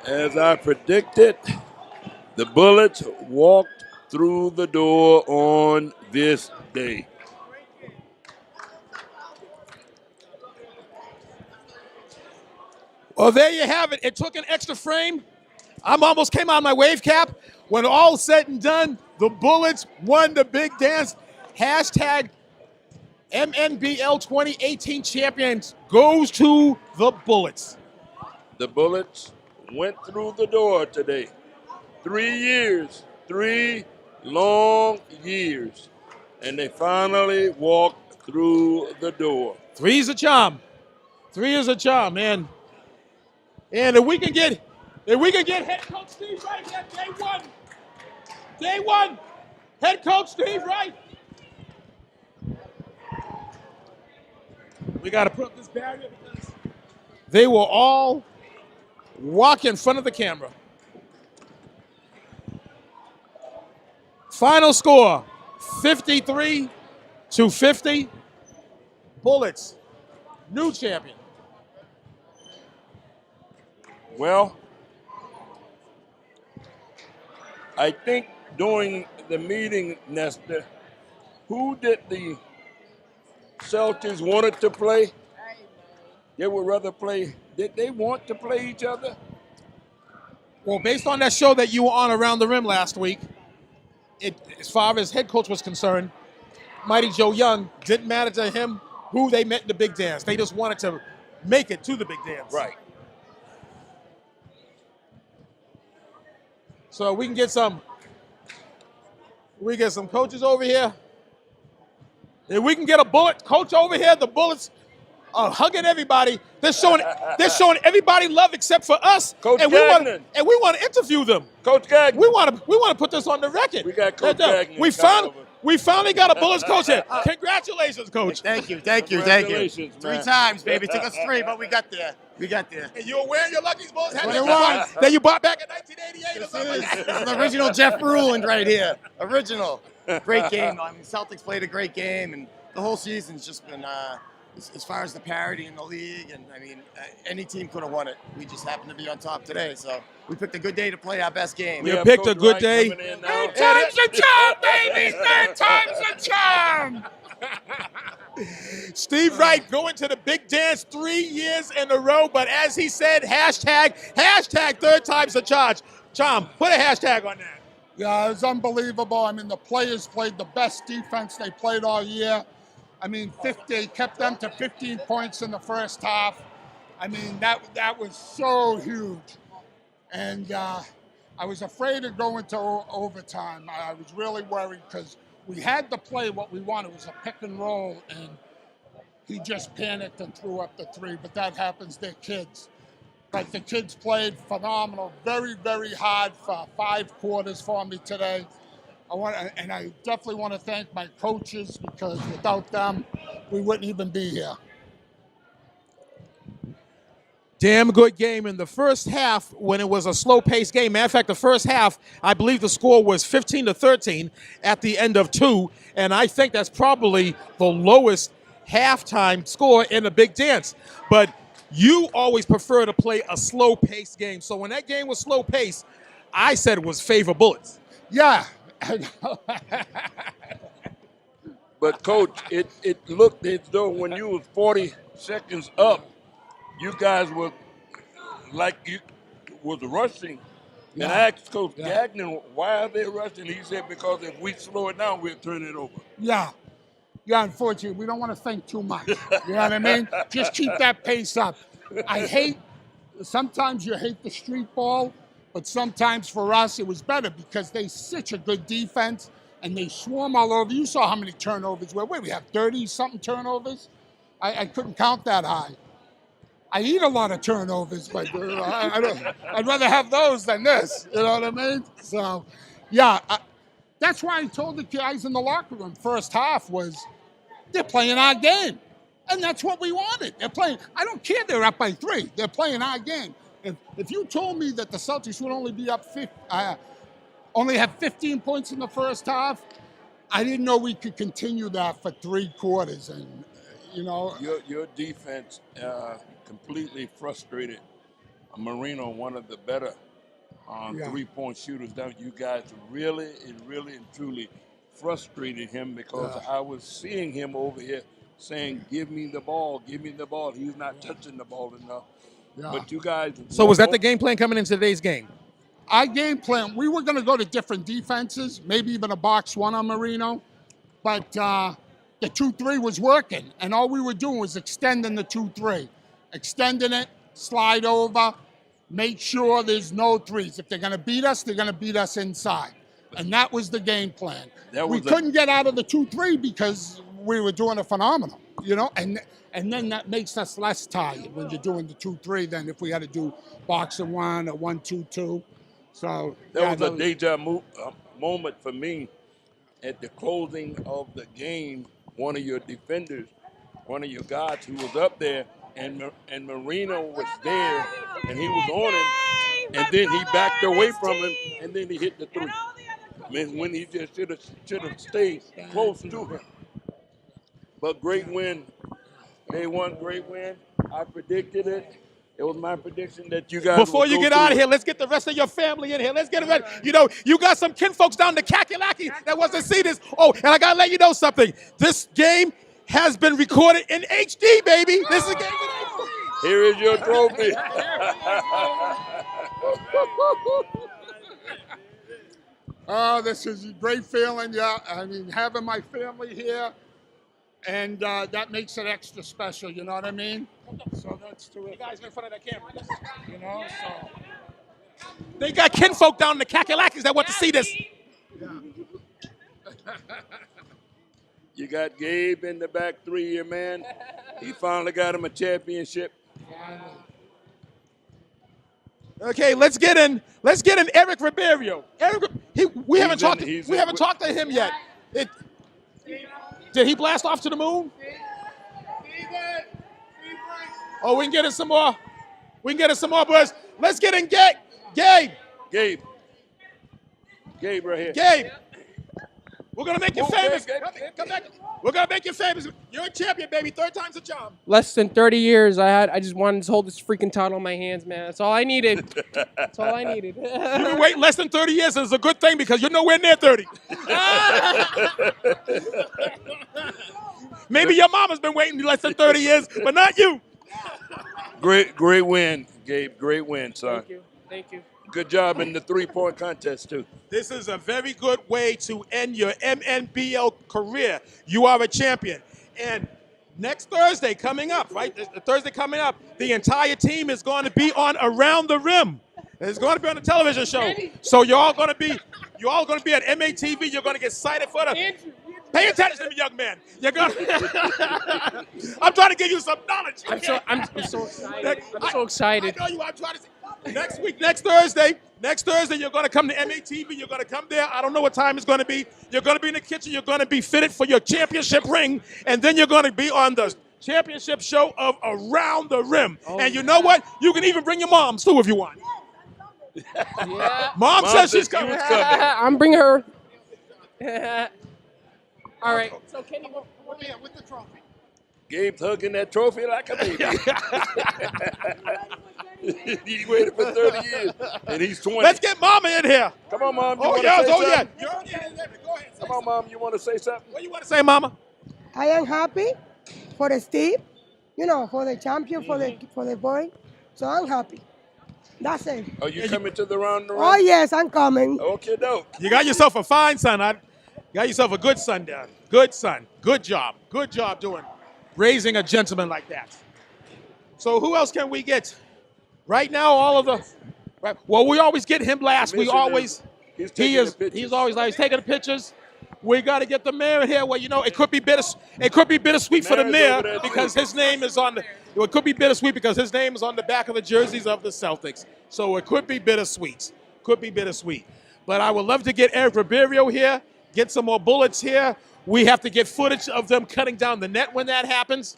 As I predicted, the Bullets walked through the door on this day. Well, there you have it. It took an extra frame. I almost came out of my wave cap. When all said and done, the Bullets won the big dance. Hashtag MNBL 2018 champions goes to the Bullets. The Bullets went through the door today. 3 years, 3 long years. And they finally walked through the door. Three's a charm. Three is a charm, man. And if we can get head coach Steve Wright here, day one, head coach Steve Wright. We got to put up this barrier because they will all walk in front of the camera. Final score, 53-50. Bullets, new champion. Well, I think during the meeting, Nestor, who did the Celtics wanted to play? They would rather play. Did they want to play each other? Well, based on that show that you were on Around the Rim last week, as far as head coach was concerned, Mighty Joe Young, didn't matter to him who they met in the big dance. They just wanted to make it to the big dance. Right. So we can get some coaches over here. If we can get a bullet coach over here, the Bullets are hugging everybody. They're showing everybody love except for us. Coach and Gagnon. we want to interview them. Coach Gagnon. We want to put this on the record. We got Coach Gagnon. We finally got a Bullets coach here. Congratulations, coach. Thank you. Congratulations, man. 3 times, baby. It took us 3, but we got there. And you were wearing your Lucky's Bullets hat That's what it was. that you bought back in 1988 or something. This is the original Jeff Ruland right here. Original. Great game. I mean, Celtics played a great game, and the whole season's just been, as far as the parity in the league, and I mean, any team could have won it. We just happened to be on top today, so we picked a good day to play our best game. We picked a good day. Third time's a charm, baby! Third time's a charm! Steve Wright going to the big dance 3 years in a row, but as he said, hashtag third time's a charm. Put a hashtag on that. Yeah, it was unbelievable. I mean, the players played the best defense they played all year. I mean, kept them to 15 points in the first half. I mean, that was so huge. And I was afraid to go into overtime. I was really worried because we had to play what we wanted. It was a pick and roll, and he just panicked and threw up the 3. But that happens, they're kids. But the kids played phenomenal, very, very hard for 5 quarters for me today. I definitely want to thank my coaches because without them, we wouldn't even be here. Damn good game in the first half when it was a slow-paced game. Matter of fact, the first half, I believe the score was 15-13 at the end of 2, and I think that's probably the lowest halftime score in a big dance. But you always prefer to play a slow-paced game. So when that game was slow-paced, I said it was favor Bullets. Yeah. But, Coach, it looked as though when you was 40 seconds up, you guys were like you was rushing. And I asked Coach Gagnon, why are they rushing? He said, because if we slow it down, we'll turn it over. Yeah, unfortunately, we don't want to think too much. You know what I mean? Just keep that pace up. Sometimes you hate the street ball, but sometimes for us it was better because they such a good defense and they swarm all over. You saw how many turnovers were. We have 30-something turnovers? I couldn't count that high. I eat a lot of turnovers, but I'd rather have those than this. You know what I mean? So, yeah, that's why I told the guys in the locker room first half was they're playing our game. And that's what we wanted. They're playing. I don't care they're up by 3. They're playing our game. If you told me that the Celtics would only be up, only have 15 points in the first half, I didn't know we could continue that for 3 quarters. And, you know. Your defense completely frustrated Marino, one of the better three-point shooters down. You guys really and truly frustrated him because I was seeing him over here saying, give me the ball. He's not touching the ball enough. Yeah. But you guys... So was that the game plan coming into today's game? Our game plan, we were going to go to different defenses, maybe even a box 1 on Marino. But the 2-3 was working, and all we were doing was extending the 2-3. Extending it, slide over, make sure there's no 3s. If they're going to beat us, they're going to beat us inside. And that was the game plan. We couldn't get out of the 2-3 because we were doing a phenomenal, you know, and then that makes us less tired when you're doing the 2-3 than if we had to do boxing 1 or 1-2-2. So That was a deja moment for me at the closing of the game. One of your defenders, one of your guards who was up there, and Marino was there, and he was on him, and then he backed away from him, and then he hit the 3. I mean, when he just should have stayed close to him. But great win. Day one, great win. I predicted it. It was my prediction that you guys. Before you get out of here, let's get the rest of your family in here. Let's get it ready. You know, you got some kinfolks down the Kakalaki that wants to see this. Oh, and I got to let you know something. This game has been recorded in HD, baby. This is a game in HD. Here is your trophy. Oh, this is a great feeling. Yeah, I mean, having my family here, and that makes it extra special. You know what I mean? So that's terrific. You guys in front of the camera. You know, so. They got kinfolk down in the Kakalakis that want to see this. You got Gabe in the back 3-year man. He finally got him a championship. Okay, let's get in Eric Ribeiro. We haven't talked to him yet. Did he blast off to the moon? Oh, we can get in some more. Boys. Let's get in Gabe. Gabe right here. Gabe. We're going to make you famous. Gabe. Come back. We're going to make you famous. You're a champion, baby. 3rd time's a charm. Less than 30 years. I just wanted to hold this freaking title in my hands, man. That's all I needed. That's all I needed. You've been waiting less than 30 years, and it's a good thing because you're nowhere near 30. Maybe your mama's been waiting less than 30 years, but not you. Great win, Gabe. Great win, son. Thank you. Good job in the 3-point contest, too. This is a very good way to end your MNBL career. You are a champion. And next Thursday coming up, right? The Thursday coming up, the entire team is going to be on Around the Rim. It's going to be on a television show. So you're all going to be at MATV. You're going to get excited for the. Pay attention to me, young man. You're going to. I'm trying to give you some knowledge. I'm so excited. I'm so excited. I know you. I'm trying to say. Next Thursday, you're going to come to MATV. You're going to come there. I don't know what time it's going to be. You're going to be in the kitchen. You're going to be fitted for your championship ring. And then you're going to be on the championship show of Around the Rim. And you know what? You can even bring your moms, too, if you want. Yeah. Mom says she's coming. I'm bringing her. All right. So Kenny, with the trophy. Gabe's hugging that trophy like a baby. He waited for 30 years, and he's 20. Let's get Mama in here. Come on, Mom. Oh, yeah. You're already in there. Go ahead. Come on, Mom. You want to say something? What do you want to say, Mama? I am happy for the Steve, for the champion, for the boy. So I'm happy. That's it. Are you coming to the Round the Rim? Oh, yes, I'm coming. Okay, dope. You got yourself a fine son. You got yourself a good son, Dad. Good son. Good job. Good job raising a gentleman like that. So who else can we get? Right now, all of the. Right, well, we always get him last. He's always taking the pictures. We got to get the mayor in here. Well, it could be bittersweet for the mayor because his name is on the. It could be bittersweet because his name is on the back of the jerseys of the Celtics. So it could be bittersweet. But I would love to get Eric Ribeiro here, get some more bullets here. We have to get footage of them cutting down the net when that happens.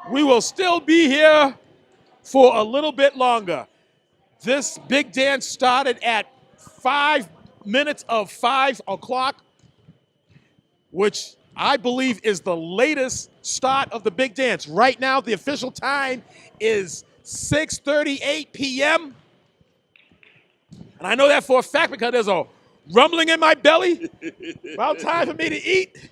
We will still be here for a little bit longer. This big dance started at 5 minutes of 5 o'clock, which I believe is the latest start of the big dance. Right now, the official time is 6:38 p.m. And I know that for a fact because there's a rumbling in my belly. About time for me to eat.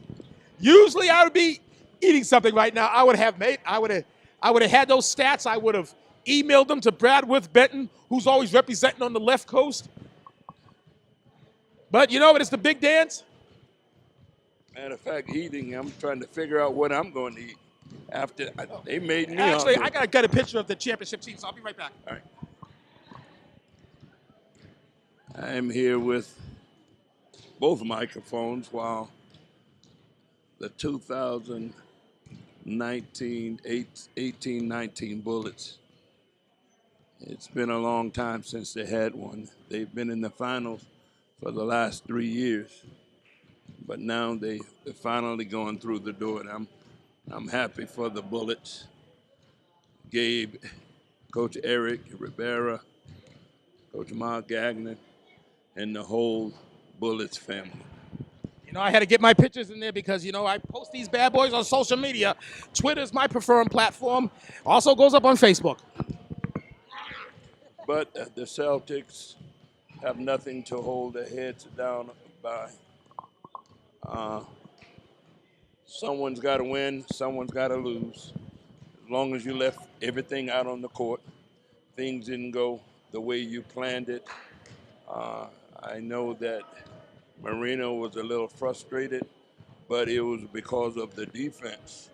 Usually I would be eating something right now. I would have had those stats. I would have emailed them to Bradworth Benton, who's always representing on the left coast. But you know what? It's the big dance. Matter of fact, eating, I'm trying to figure out what I'm going to eat. After they made me Actually, hungry. I got to get a picture of the championship team, so I'll be right back. All right. I am here with both microphones while the 2018-19 Bullets. It's been a long time since they had one. They've been in the finals for the last 3 years, but now they're finally going through the door, and I'm happy for the Bullets. Gabe, Coach Eric Rivera, Coach Mark Gagnon, and the whole Bullets family. You know, I had to get my pictures in there because, you know, I post these bad boys on social media. Twitter's my preferred platform. Also goes up on Facebook. But the Celtics have nothing to hold their heads down by. Someone's got to win, someone's got to lose. As long as you left everything out on the court, things didn't go the way you planned it. I know that Marino was a little frustrated, but it was because of the defense.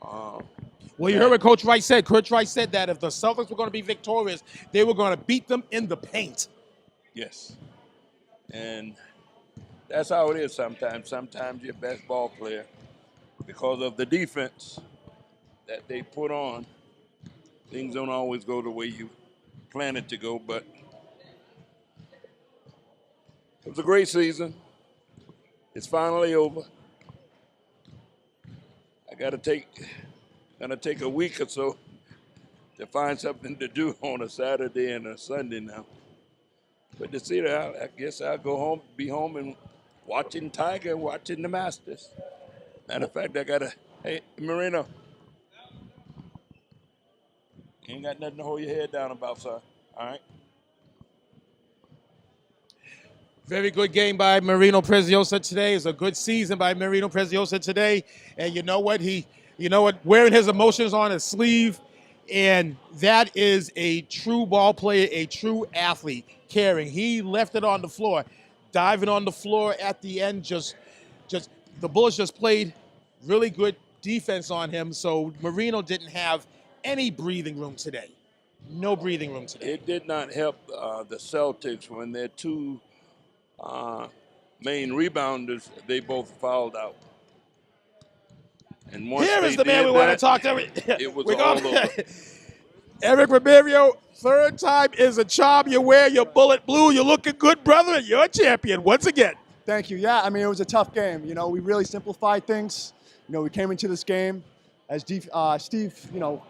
Well, you heard what Coach Wright said. Coach Wright said that if the Celtics were going to be victorious, they were going to beat them in the paint. Yes. And that's how it is sometimes. Sometimes your best ball player, because of the defense that they put on, things don't always go the way you plan it to go, but it was a great season. It's finally over. Gonna take a week or so to find something to do on a Saturday and a Sunday now. But to see that, I guess I'll go home, be home and watching Tiger, watching the Masters. Matter of fact, hey, Marino, you ain't got nothing to hold your head down about, sir. All right? Very good game by Marino Preziosa today. It's a good season by Marino Preziosa today. And you know what? Wearing his emotions on his sleeve. And that is a true ball player, a true athlete, caring. He left it on the floor, diving on the floor at the end. The Bullets just played really good defense on him. So Marino didn't have any breathing room today. No breathing room today. It did not help the Celtics when their two main rebounders, they both fouled out. And once Here they is the did man we want to that, talk to. it was all over. Eric Ribeiro, third time is a charm. You wear your bullet blue. You're looking good, brother. You're a champion once again. Thank you. Yeah, I mean, it was a tough game. You know, we really simplified things. You know, we came into this game, as Steve,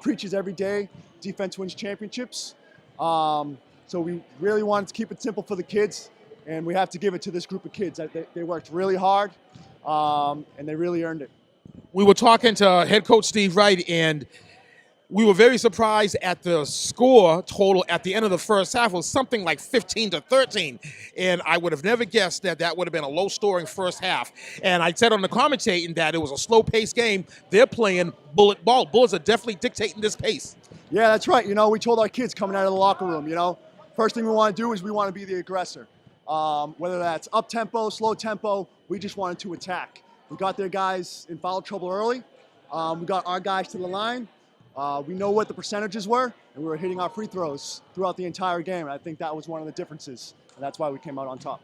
preaches every day, defense wins championships. So we really wanted to keep it simple for the kids, and we have to give it to this group of kids. They worked really hard, and they really earned it. We were talking to head coach Steve Wright, and we were very surprised at the score total at the end of the first half. It was something like 15-13, and I would have never guessed that would have been a low-scoring first half. And I said on the commentating that it was a slow-paced game. They're playing bullet ball. Bullets are definitely dictating this pace. Yeah, that's right. You know, we told our kids coming out of the locker room, first thing we want to do is we want to be the aggressor. Whether that's up-tempo, slow-tempo, we just wanted to attack. We got their guys in foul trouble early. We got our guys to the line. We know what the percentages were, and we were hitting our free throws throughout the entire game. And I think that was one of the differences, and that's why we came out on top.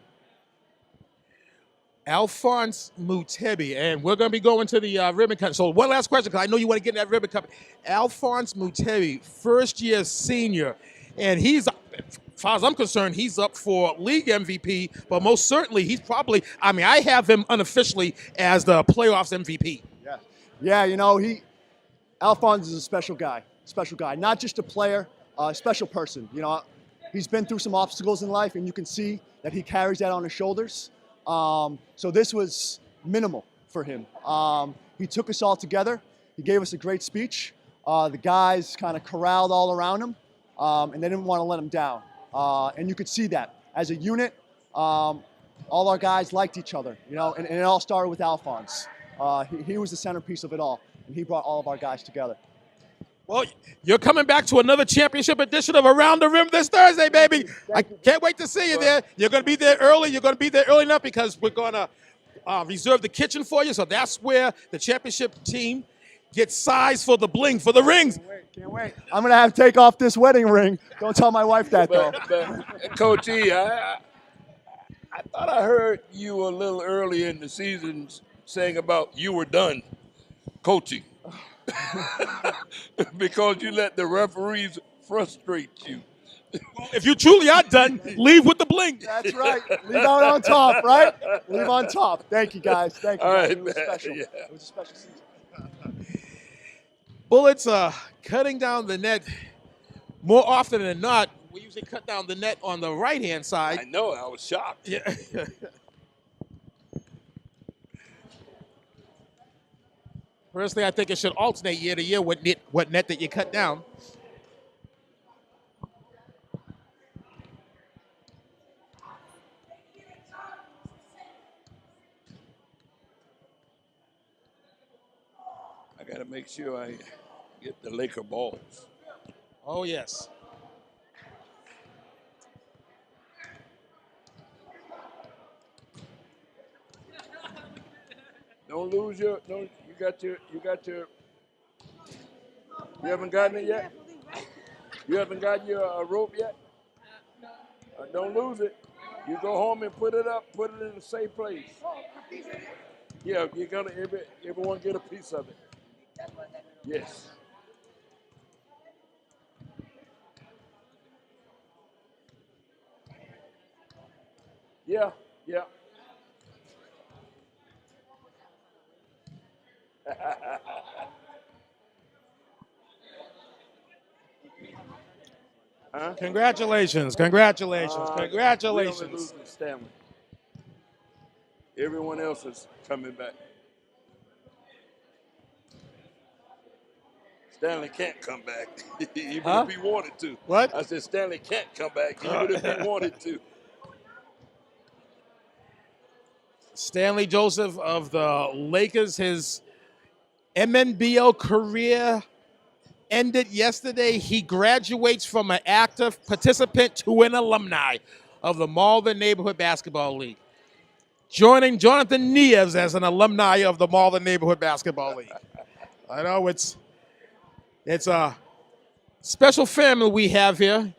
Alphonse Mutebi, and we're going to be going to the ribbon cut. So one last question, because I know you want to get in that ribbon cut. Alphonse Mutebi, first-year senior, and he's, as far as I'm concerned, he's up for league MVP, but most certainly he's probably, I have him unofficially as the playoffs MVP. Yeah, Alphonse is a special guy, not just a player, a special person. He's been through some obstacles in life, and you can see that he carries that on his shoulders. So this was minimal for him. He took us all together. He gave us a great speech. The guys kind of corralled all around him, and they didn't want to let him down. And you could see that. As a unit, all our guys liked each other, and it all started with Alphonse. He was the centerpiece of it all, and he brought all of our guys together. Well, you're coming back to another championship edition of Around the Rim this Thursday, baby. I can't wait to see you there. You're going to be there early. You're going to be there early enough because we're going to reserve the kitchen for you. So that's where the championship team gets size for the bling, for the rings. Can't wait. I'm going to have to take off this wedding ring. Don't tell my wife that, though. But Coach E, I thought I heard you a little early in the season saying about you were done coaching because you let the referees frustrate you. If you truly are done, leave with the bling. That's right. Leave out on top, right? Leave on top. Thank you, guys. Thank you, All guys. right, It was man. special. Yeah. It was a special season. Bullets are cutting down the net more often than not. We usually cut down the net on the right-hand side. I know. I was shocked. Yeah. Personally, I think it should alternate year to year what net that you cut down. I got to make sure I get the Laker balls. Oh, yes. Don't lose your. You haven't gotten it yet. You haven't got your rope yet. Don't lose it. You go home and put it up. Put it in a safe place. Yeah, you're gonna everyone get a piece of it. Yes. Yeah. Yeah. Huh? Congratulations. Congratulations. Congratulations. We only lose to Stanley. Everyone else is coming back. Stanley can't come back, even if he wanted to. What? I said Stanley can't come back, even if he wanted to. Stanley Joseph of the Lakers, his MNBL career ended yesterday. He graduates from an active participant to an alumni of the Malden Neighborhood Basketball League, joining Jonathan Nieves as an alumni of the Malden Neighborhood Basketball League. I know it's a special family we have here,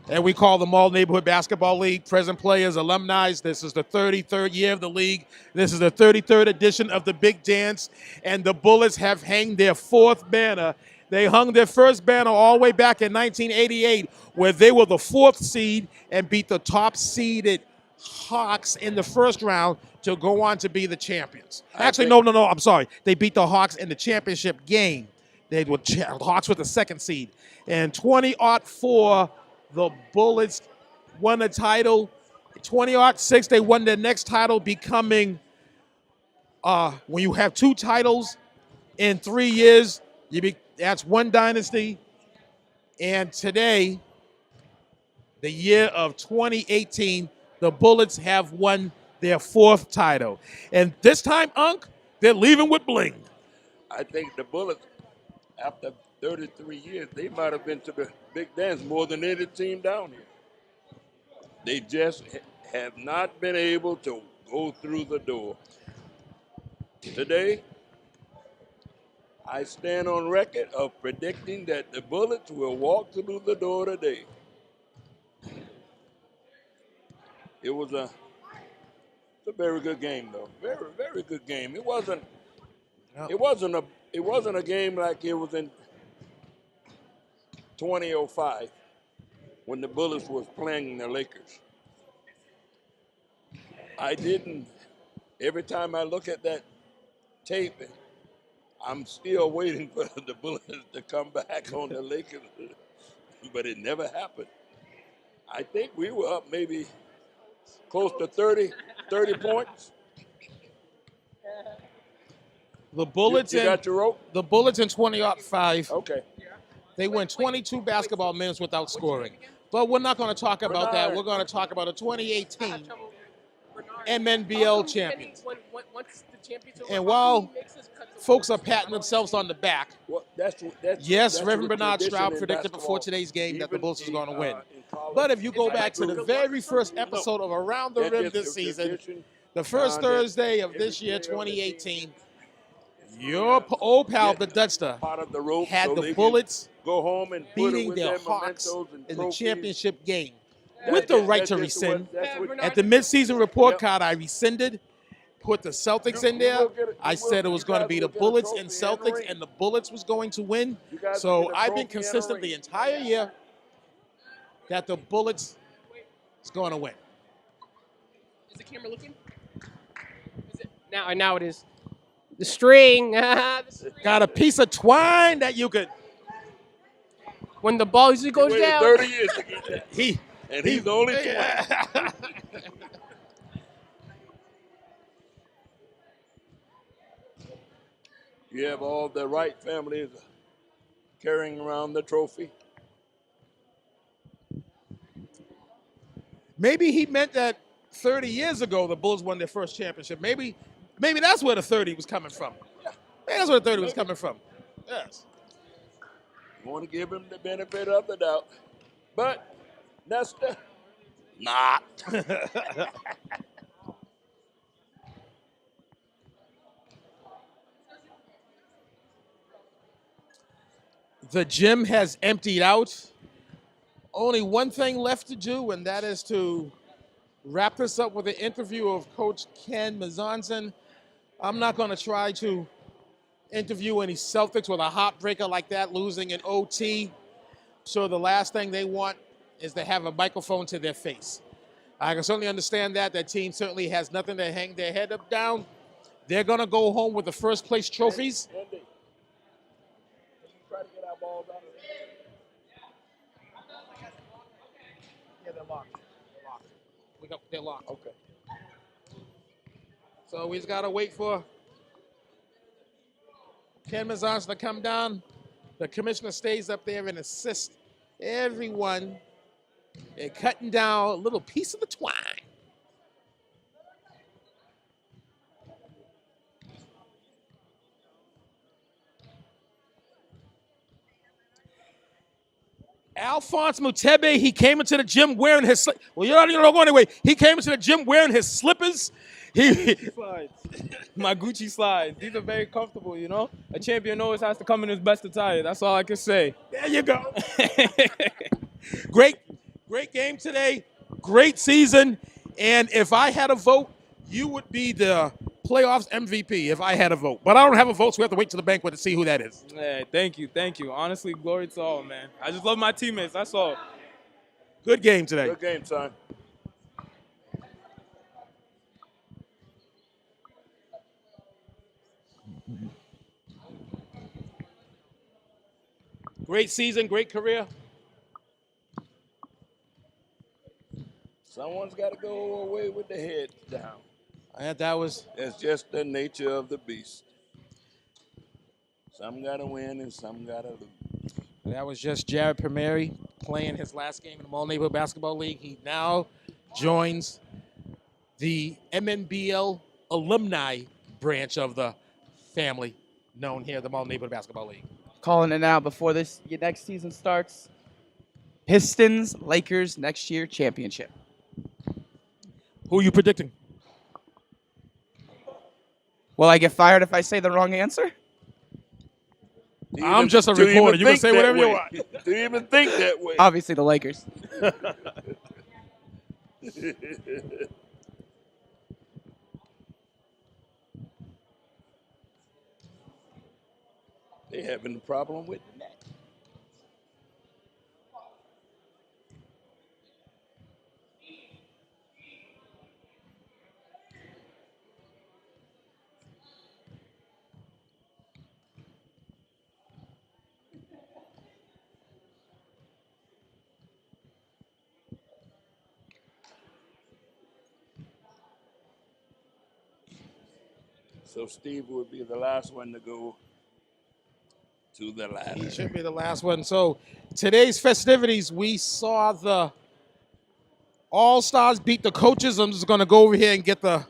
and we call the Malden Neighborhood Basketball League. Present players, alumni. This is the 33rd year of the league. This is the 33rd edition of the Big Dance, and the Bullets have hung their fourth banner. They hung their first banner all the way back in 1988, where they were the fourth seed and beat the top-seeded Hawks in the first round to go on to be the champions. Actually, no, I'm sorry. They beat the Hawks in the championship game. They were Hawks with the second seed. In 2004, the Bullets won a title. 2006, they won their next title, becoming, when you have two titles in 3 years, that's one dynasty. And today, the year of 2018, the Bullets have won their fourth title. And this time, Unc, they're leaving with bling. I think the Bullets, after 33 years, they might have been to the Big Dance more than any team down here. They just have not been able to go through the door. Today, I stand on record of predicting that the Bullets will walk through the door today. It was a very good game, though. Very, very good game. It wasn't a game like it was in 2005 when the Bullets was playing the Lakers. Every time I look at that tape, I'm still waiting for the Bullets to come back on the Lakers, but it never happened. I think we were up maybe close to 30 points. The Bullets You got your rope? The Bullets in 2005. Okay. They went 22 basketball minutes without scoring. But we're not going to talk about that. We're going to talk about the 2018 MNBL champions. And while folks are patting themselves on the back, yes, Reverend Bernard Stroud predicted before today's game that the Bullets was going to win. But if you go back to the very first episode of Around the Rim this season, the first Thursday of this year, 2018, your old pal, the Dudster, had the Bullets go home and beating their Hawks in the championship game with the right to rescind. At the midseason report card, I rescinded, put the Celtics in there. I said it was going to be the Bullets and Celtics, and the Bullets was going to win. So I've been consistent the entire year that the Bullets is going to win. Is the camera looking? Is it? Now it is. The string. Got a piece of twine that you could. When the ball usually goes down. 30 years to get that. He's the only 20. You have all the Wright families carrying around the trophy. Maybe he meant that 30 years ago the Bulls won their first championship. Maybe that's where the 30 was coming from. Maybe that's where the 30 was coming from. Yes. You want to give him the benefit of the doubt. But Nestor, not. The gym has emptied out. Only one thing left to do, and that is to wrap this up with an interview of Coach Ken Mizanson. I'm not going to try to interview any Celtics with a heartbreaker like that, losing in OT. So the last thing they want is to have a microphone to their face. I can certainly understand that. That team certainly has nothing to hang their head up down. They're going to go home with the first place trophies. Andy, try to get our balls out of there. Yeah, they're locked. They're locked. Okay. So we just got to wait for Ken Mizanson to come down. The commissioner stays up there and assists everyone in cutting down a little piece of the twine. Alphonse Mutebe, he came into the gym wearing his well, you already know anyway. He came into the gym wearing his slippers. Slides. My Gucci slides. These are very comfortable, you know? A champion always has to come in his best attire. That's all I can say. There you go. Great game today. Great season. And if I had a vote, you would be the playoffs MVP if I had a vote. But I don't have a vote, so we have to wait till the banquet to see who that is. Hey, thank you. Honestly, glory to all, man. I just love my teammates. That's all. Good game today. Good game, son. Great season, great career. Someone's got to go away with the head down. That was. That's just the nature of the beast. Some got to win and some got to lose. That was just Jared Primeri playing his last game in the Mall Neighborhood Basketball League. He now joins the MNBL alumni branch of the family known here, the Mall Neighborhood Basketball League. Calling it now before this next season starts. Pistons, Lakers next year championship. Who are you predicting? Will I get fired if I say the wrong answer? I'm just a reporter. You can say whatever you want. Do you even think that way? Obviously the Lakers. They having a problem with the net. So Steve would be the last one to go to the ladder. He should be the last one. So today's festivities, we saw the All-Stars beat the coaches. I'm just going to go over here and get the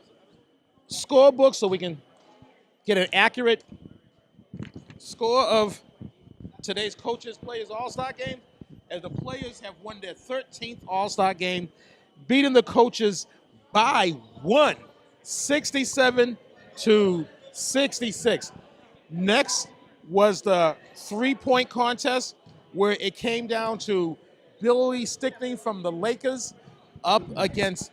scorebook so we can get an accurate score of today's coaches players All-Star game. As the players have won their 13th All-Star game, beating the coaches by 1, 67-66. Next was the three-point contest where it came down to Billy Stickney from the Lakers up against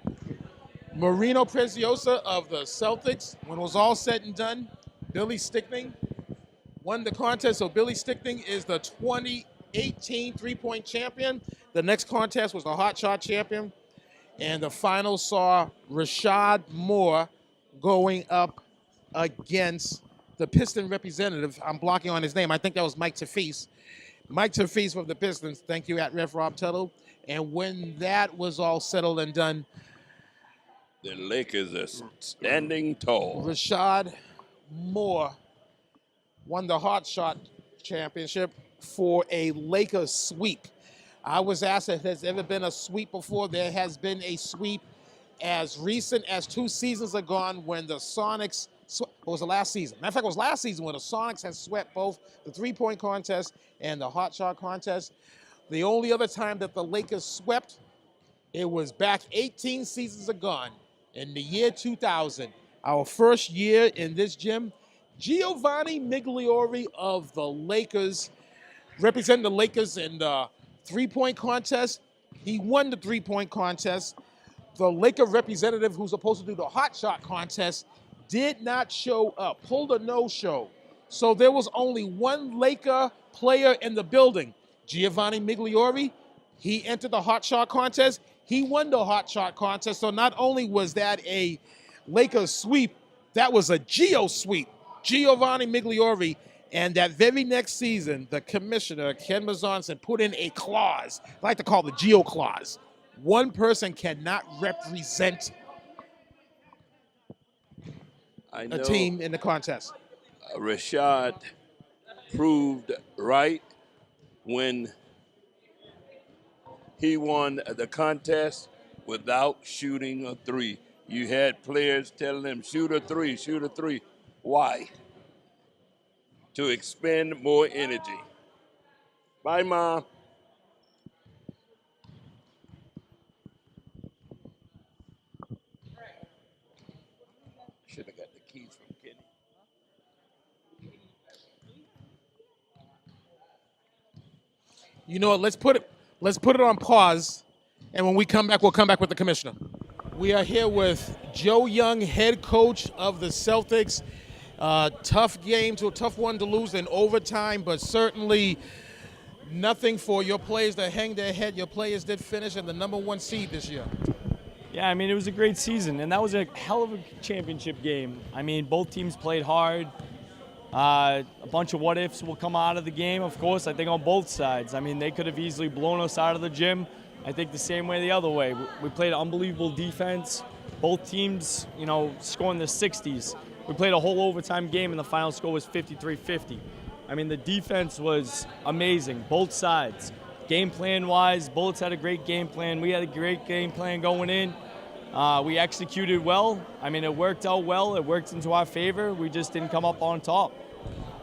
Marino Preziosa of the Celtics, when it was all said and done, Billy Stickney won the contest. So Billy Stickney is the 2018 three-point champion. The next contest was the hot shot champion. And the final saw Rashad Moore going up against the Piston representative. I'm blocking on his name. I think that was Mike Tafis. Mike Tafis from the Pistons. Thank you, at Ref Rob Tuttle. And when that was all settled and done, The Lakers are standing tall. Rashad Moore won the hot shot championship for a Lakers sweep. I was asked if there's ever been a sweep before. There has been a sweep as recent as 2 seasons ago when the Sonics, it was the last season. Matter of fact, it was last season when the Sonics had swept both the three-point contest and the hot shot contest. The only other time that the Lakers swept, it was back 18 seasons ago in the year 2000. Our first year in this gym, Giovanni Migliore of the Lakers, representing the Lakers in the three-point contest. He won the three-point contest. The Laker representative who's supposed to do the hot shot contest did not show up, pulled a no-show. So there was only one Laker player in the building, Giovanni Migliore. He entered the hot shot contest. He won the hot shot contest. So not only was that a Lakers sweep, that was a Geo sweep. Giovanni Migliore. And that very next season, the commissioner, Ken Mazonson, put in a clause, I like to call the Geo clause. One person cannot represent a team in the contest. Rashad proved right when he won the contest without shooting a three. You had players telling him, shoot a three, shoot a three. Why? To expend more energy. Bye, Mom. Should have got the keys from Kenny. You know what? Let's put it on pause, and when we come back, we'll come back with the commissioner. We are here with Joe Young, head coach of the Celtics. Tough game, a tough one to lose in overtime, but certainly nothing for your players to hang their head. Your players did finish in the #1 seed this year. Yeah, I mean, it was a great season, and that was a hell of a championship game. I mean, both teams played hard. A bunch of what-ifs will come out of the game, of course, I think on both sides. I mean, they could have easily blown us out of the gym. I think the same way the other way. We played unbelievable defense. Both teams, scoring the 60s. We played a whole overtime game, and the final score was 53-50. I mean, the defense was amazing, both sides. Game plan-wise, Bullets had a great game plan. We had a great game plan going in. We executed well. I mean, it worked out well. It worked into our favor. We just didn't come up on top.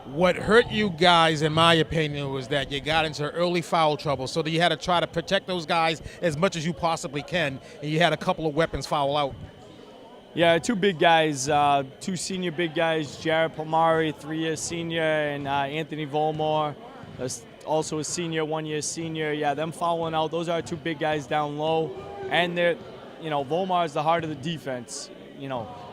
What hurt you guys, in my opinion, was that you got into early foul trouble, so that you had to try to protect those guys as much as you possibly can, and you had a couple of weapons foul out. Yeah, 2 big guys, 2 senior big guys, Jared Palmari, 3-year senior, and Anthony Volmore, also a senior, 1-year senior. Yeah, them fouling out. Those are 2 big guys down low, and they're, Volmar is the heart of the defense.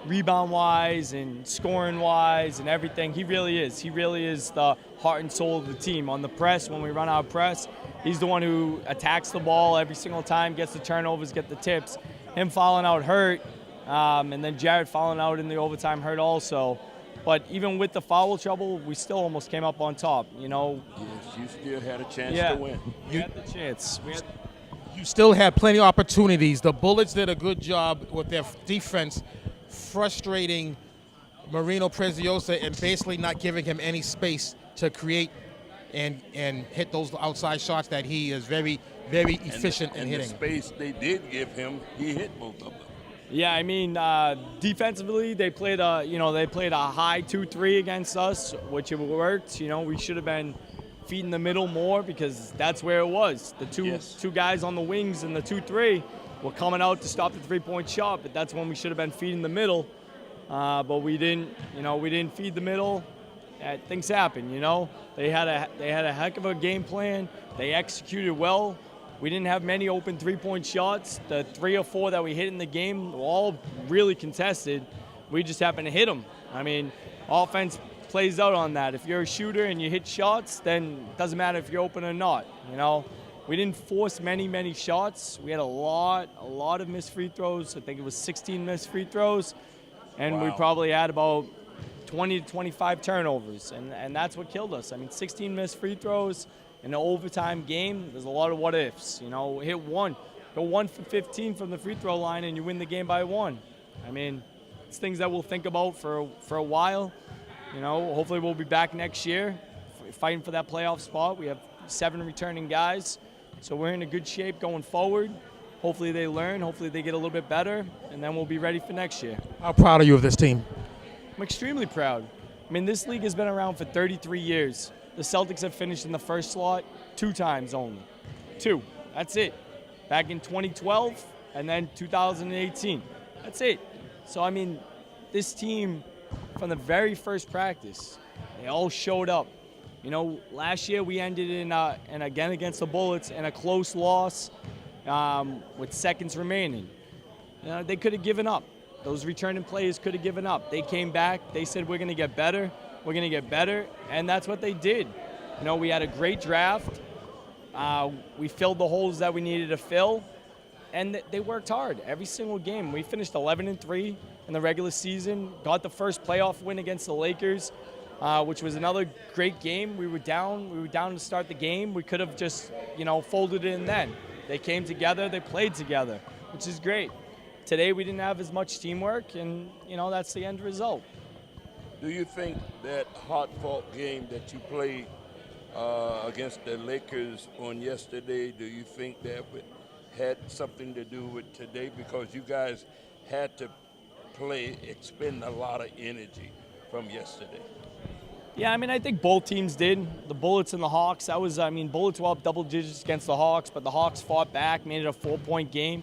Rebound-wise and scoring-wise and everything. He really is. He really is the heart and soul of the team. On the press, when we run our press, he's the one who attacks the ball every single time, gets the turnovers, get the tips. Him fouling out hurt, and then Jared fouling out in the overtime hurt also. But even with the foul trouble, we still almost came up on top, Yes, you still had a chance to win. We had the chance. You still had plenty of opportunities. The Bullets did a good job with their defense, frustrating Marino Preziosa and basically not giving him any space to create and hit those outside shots that he is very, very efficient in hitting. The space they did give him, he hit both of them. Yeah, I mean, defensively, they played a high 2-3 against us, which it worked. We should have been feeding the middle more because that's where it was. The two guys on the wings and the 2-3 were coming out to stop the three-point shot, but that's when we should have been feeding the middle. But we didn't feed the middle. Things happen, They had a heck of a game plan. They executed well. We didn't have many open three-point shots. The 3 or 4 that we hit in the game were all really contested. We just happened to hit them. I mean, offense plays out on that. If you're a shooter and you hit shots, then it doesn't matter if you're open or not. You know, we didn't force many shots. We had a lot of missed free throws. I think it was 16 missed free throws, and we probably had about 20 to 25 turnovers, and that's what killed us. I mean, 16 missed free throws in an overtime game. There's a lot of what ifs. You know, hit one, go 1 for 15 from the free throw line, and you win the game by 1. I mean, it's things that we'll think about for a while. You know, hopefully we'll be back next year fighting for that playoff spot. We have 7 returning guys, so we're in a good shape going forward. Hopefully they learn, hopefully they get a little bit better, and then we'll be ready for next year. How proud are you of this team? I'm extremely proud. I mean, this league has been around for 33 years. The Celtics have finished in the first slot 2 times only. 2. That's it. Back in 2012 and then 2018. That's it. So, I mean, this team, from the very first practice, they all showed up. You know, last year we ended in again against the Bullets in a close loss with seconds remaining. They could have given up. Those returning players could have given up. They came back. They said, we're going to get better. We're going to get better. And that's what they did. You know, we had a great draft. We filled the holes that we needed to fill. And they worked hard every single game. We finished 11-3 in the regular season, got the first playoff win against the Lakers, which was another great game. We were down to start the game. We could have just, you know, folded it in then. They came together. They played together, which is great. Today we didn't have as much teamwork, and, you know, that's the end result. Do you think that hard-fought game that you played against the Lakers on yesterday, do you think that had something to do with today? Because you guys had to expend a lot of energy from yesterday. Yeah, I mean, I think both teams did. The Bullets and the Hawks, Bullets were up double digits against the Hawks, but the Hawks fought back, made it a 4-point game.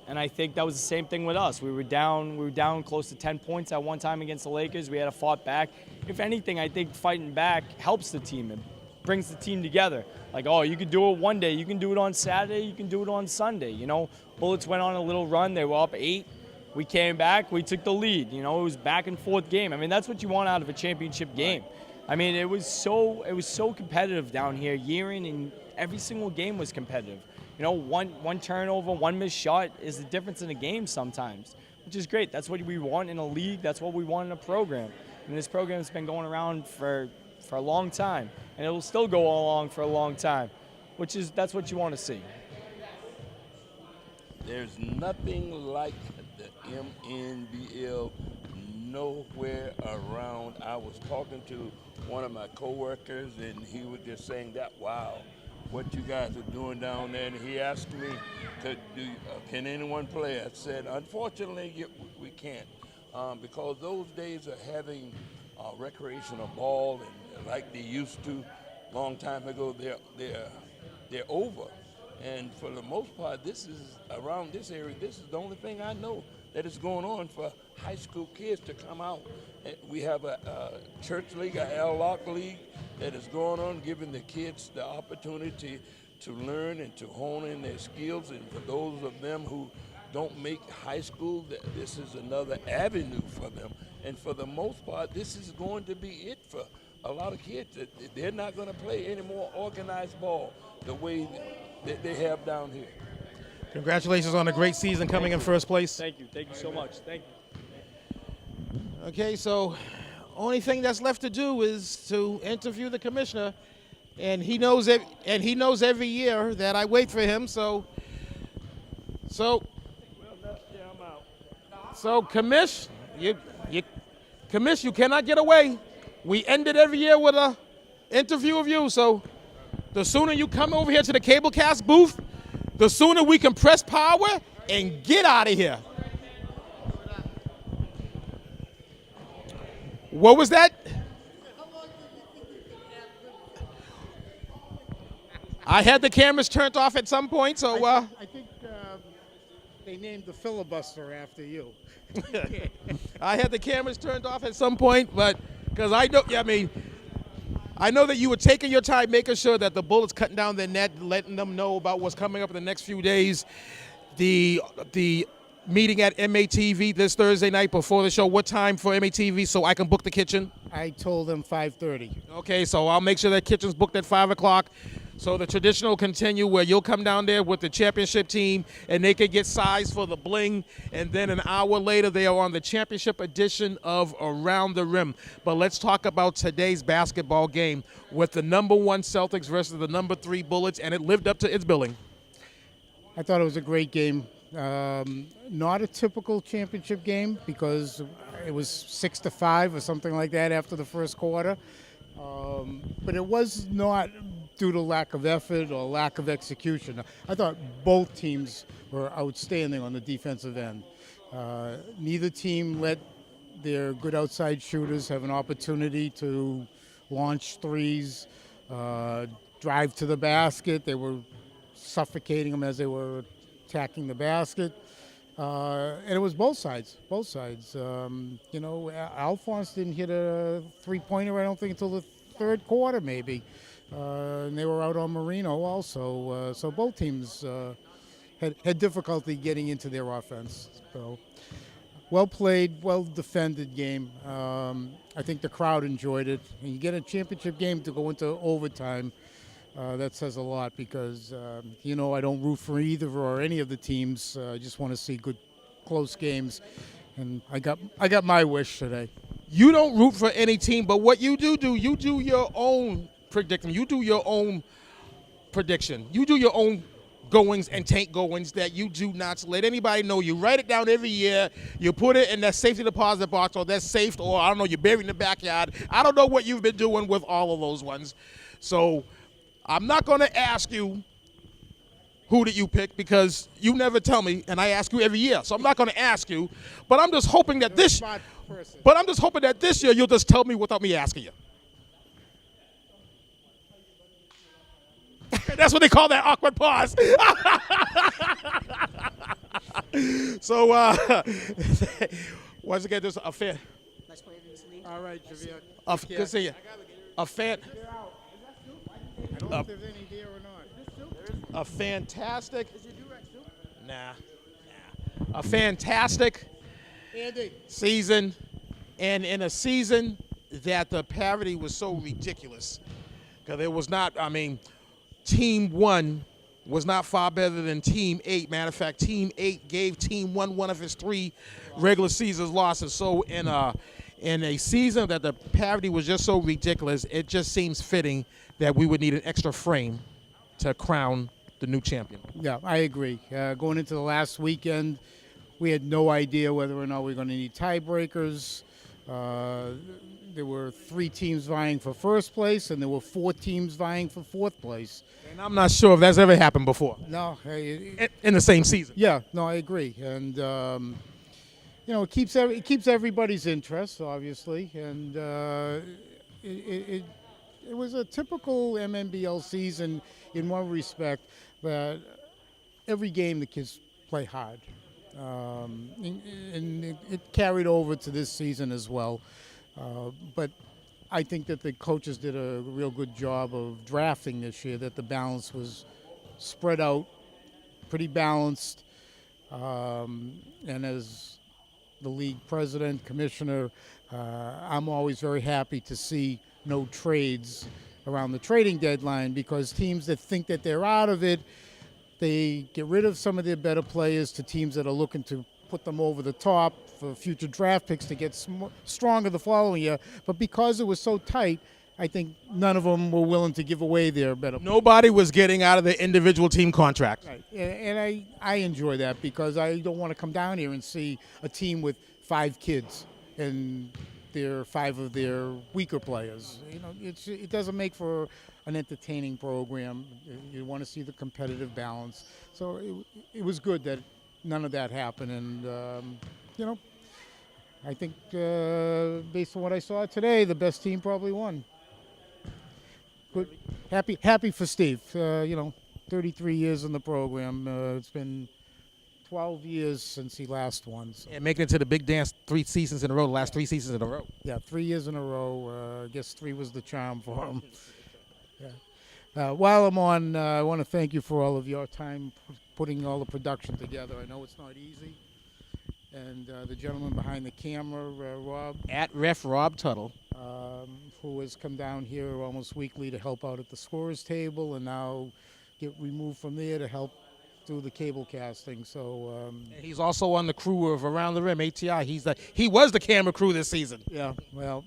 And I think that was the same thing with us. We were down close to 10 points at one time against the Lakers. We had to fought back. If anything, I think fighting back helps the team. It brings the team together. Like, oh, you can do it one day. You can do it on Saturday. You can do it on Sunday. You know, Bullets went on a little run. They were up 8. We came back. We took the lead. You know, it was back and forth game. I mean, that's what you want out of a championship game. I mean, it was so competitive down here year in, and every single game was competitive. You know, one turnover, one missed shot is the difference in a game sometimes, which is great. That's what we want in a league. That's what we want in a program. And this program has been going around for a long time, and it will still go along for a long time, that's what you want to see. There's nothing like the MNBL nowhere around. I was talking to one of my coworkers, and he was just saying that, wow, what you guys are doing down there. And he asked me, can anyone play? I said, unfortunately, we can't, because those days of having recreational ball and like they used to long time ago, they're over. And for the most part, this is around this area. This is the only thing I know that is going on for high school kids to come out. We have a church league, a L-Lock league that is going on, giving the kids the opportunity to learn and to hone in their skills. And for those of them who don't make high school, this is another avenue for them. And for the most part, this is going to be it for a lot of kids. They're not going to play any more organized ball the way that they have down here. Congratulations on a great season coming in first place. Thank you so much. Thank you. Okay, so only thing that's left to do is to interview the commissioner, and he knows every year that I wait for him. So Commish, you cannot get away. We end it every year with a interview of you. So the sooner you come over here to the Cablecast booth, the sooner we can press power and get out of here. What was that? I had the cameras turned off at some point, so I think they named the filibuster after you. I had the cameras turned off at some point, but because I know, I know that you were taking your time, making sure that the Bullets cutting down their net, letting them know about what's coming up in the next few days. The meeting at MATV this Thursday night before the show. What time for MATV so I can book the kitchen? I told them 5:30. Okay, so I'll make sure that kitchen's booked at 5 o'clock. So the tradition will continue where you'll come down there with the championship team and they can get size for the bling. And then an hour later, they are on the championship edition of Around the Rim. But let's talk about today's basketball game with the #1 Celtics versus the #3 Bullets, and it lived up to its billing. I thought it was a great game. Not a typical championship game because it was 6-5 or something like that after the first quarter. But it was not due to lack of effort or lack of execution. I thought both teams were outstanding on the defensive end. Neither team let their good outside shooters have an opportunity to launch threes, drive to the basket. They were suffocating them as they were attacking the basket. And it was both sides. Alphonse didn't hit a three-pointer, I don't think, until the third quarter maybe. And they were out on Marino also. So both teams had difficulty getting into their offense. So well played, well defended game. I think the crowd enjoyed it. And you get a championship game to go into overtime. That says a lot because, I don't root for either or any of the teams. I just want to see good, close games. And I got my wish today. You don't root for any team, but what you do, you do your own prediction. You do your own prediction. You do your own goings and tank goings that you do not let anybody know. You write it down every year. You put it in that safety deposit box, or that's safe, or I don't know, you bury it in the backyard. I don't know what you've been doing with all of those ones. So I'm not going to ask you who did you pick because you never tell me, and I ask you every year. So I'm not going to ask you, but I'm just hoping that this year you'll just tell me without me asking you. That's what they call that awkward pause. So once again, there's a fan. All right, Javier. Good to see you. A fan. I don't know if there's any there or not. A fantastic. A fantastic season, and in a season that the parity was so ridiculous, because it was not. I mean, Team 1 was not far better than Team 8. Matter of fact, Team 8 gave Team 1 one of his 3 regular season losses. So in a season that the parity was just so ridiculous, it just seems fitting that we would need an extra frame to crown the new champion. Yeah, I agree. Going into the last weekend, we had no idea whether or not we were going to need tiebreakers. There were 3 teams vying for first place, and there were 4 teams vying for fourth place. And I'm not sure if that's ever happened before. No. In the same season. Yeah, no, I agree. And, it keeps everybody's interest, obviously. And it was a typical MNBL season in one respect, that every game the kids play hard. And it carried over to this season as well. But I think that the coaches did a real good job of drafting this year, that the balance was spread out, pretty balanced. And as the league president, commissioner, I'm always very happy to see no trades around the trading deadline, because teams that think that they're out of it, they get rid of some of their better players to teams that are looking to put them over the top for future draft picks to get stronger the following year. But because it was so tight, I think none of them were willing to give away their better players. Nobody was getting out of their individual team contract. Right. And I enjoy that, because I don't want to come down here and see a team with 5 kids and they're 5 of their weaker players. It doesn't make for an entertaining program. You want to see the competitive balance. So it was good that none of that happened. And, I think based on what I saw today, the best team probably won. Good. Happy for Steve. 33 years in the program. It's been 12 years since he last won. So. And making it to the big dance 3 seasons in a row, the last 3 seasons in a row. Yeah, 3 years in a row. I guess 3 was the charm for him. Yeah. While I'm on, I want to thank you for all of your time putting all the production together. I know it's not easy. And the gentleman behind the camera, Rob. At Ref Rob Tuttle. Who has come down here almost weekly to help out at the scorer's table and now get removed from there to help do the cable casting. So he's also on the crew of Around the Rim, ATI. He was the camera crew this season. Yeah, well,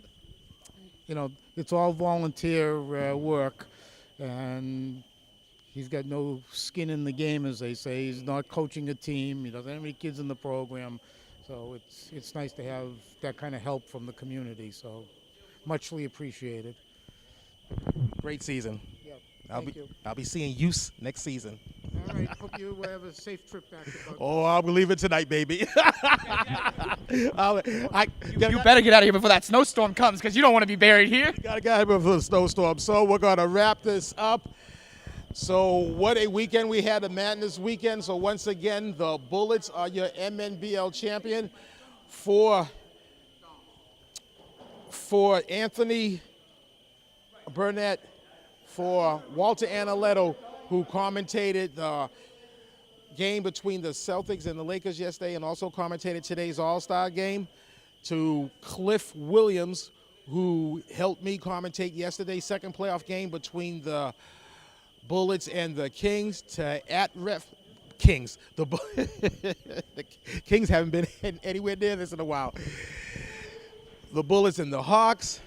it's all volunteer work, and he's got no skin in the game, as they say. He's not coaching a team. He doesn't have any kids in the program. So it's nice to have that kind of help from the community. So muchly appreciated. Great season. Yeah, I'll be seeing Use next season. All right, hope you have a safe trip back to Buckeye. Oh, I'll believe it tonight, baby. You better get out of here before that snowstorm comes, because you don't want to be buried here. Gotta get out of here before the snowstorm. So we're gonna wrap this up. So what a weekend we had, a madness weekend. So once again, the Bullets are your MNBL champion. For Anthony Burnett, for Walter Analetto, who commentated the game between the Celtics and the Lakers yesterday and also commentated today's All-Star game, to Cliff Williams, who helped me commentate yesterday's second playoff game between the Bullets and the Kings, to at Ref Kings. The Kings haven't been anywhere near this in a while. The Bullets and the Hawks.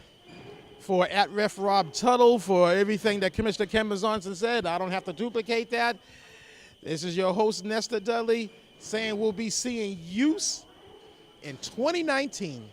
For at Ref Rob Tuttle, for everything that Commissioner Ken Mazonson said. I don't have to duplicate that. This is your host, Nestor Dudley, saying we'll be seeing Use in 2019.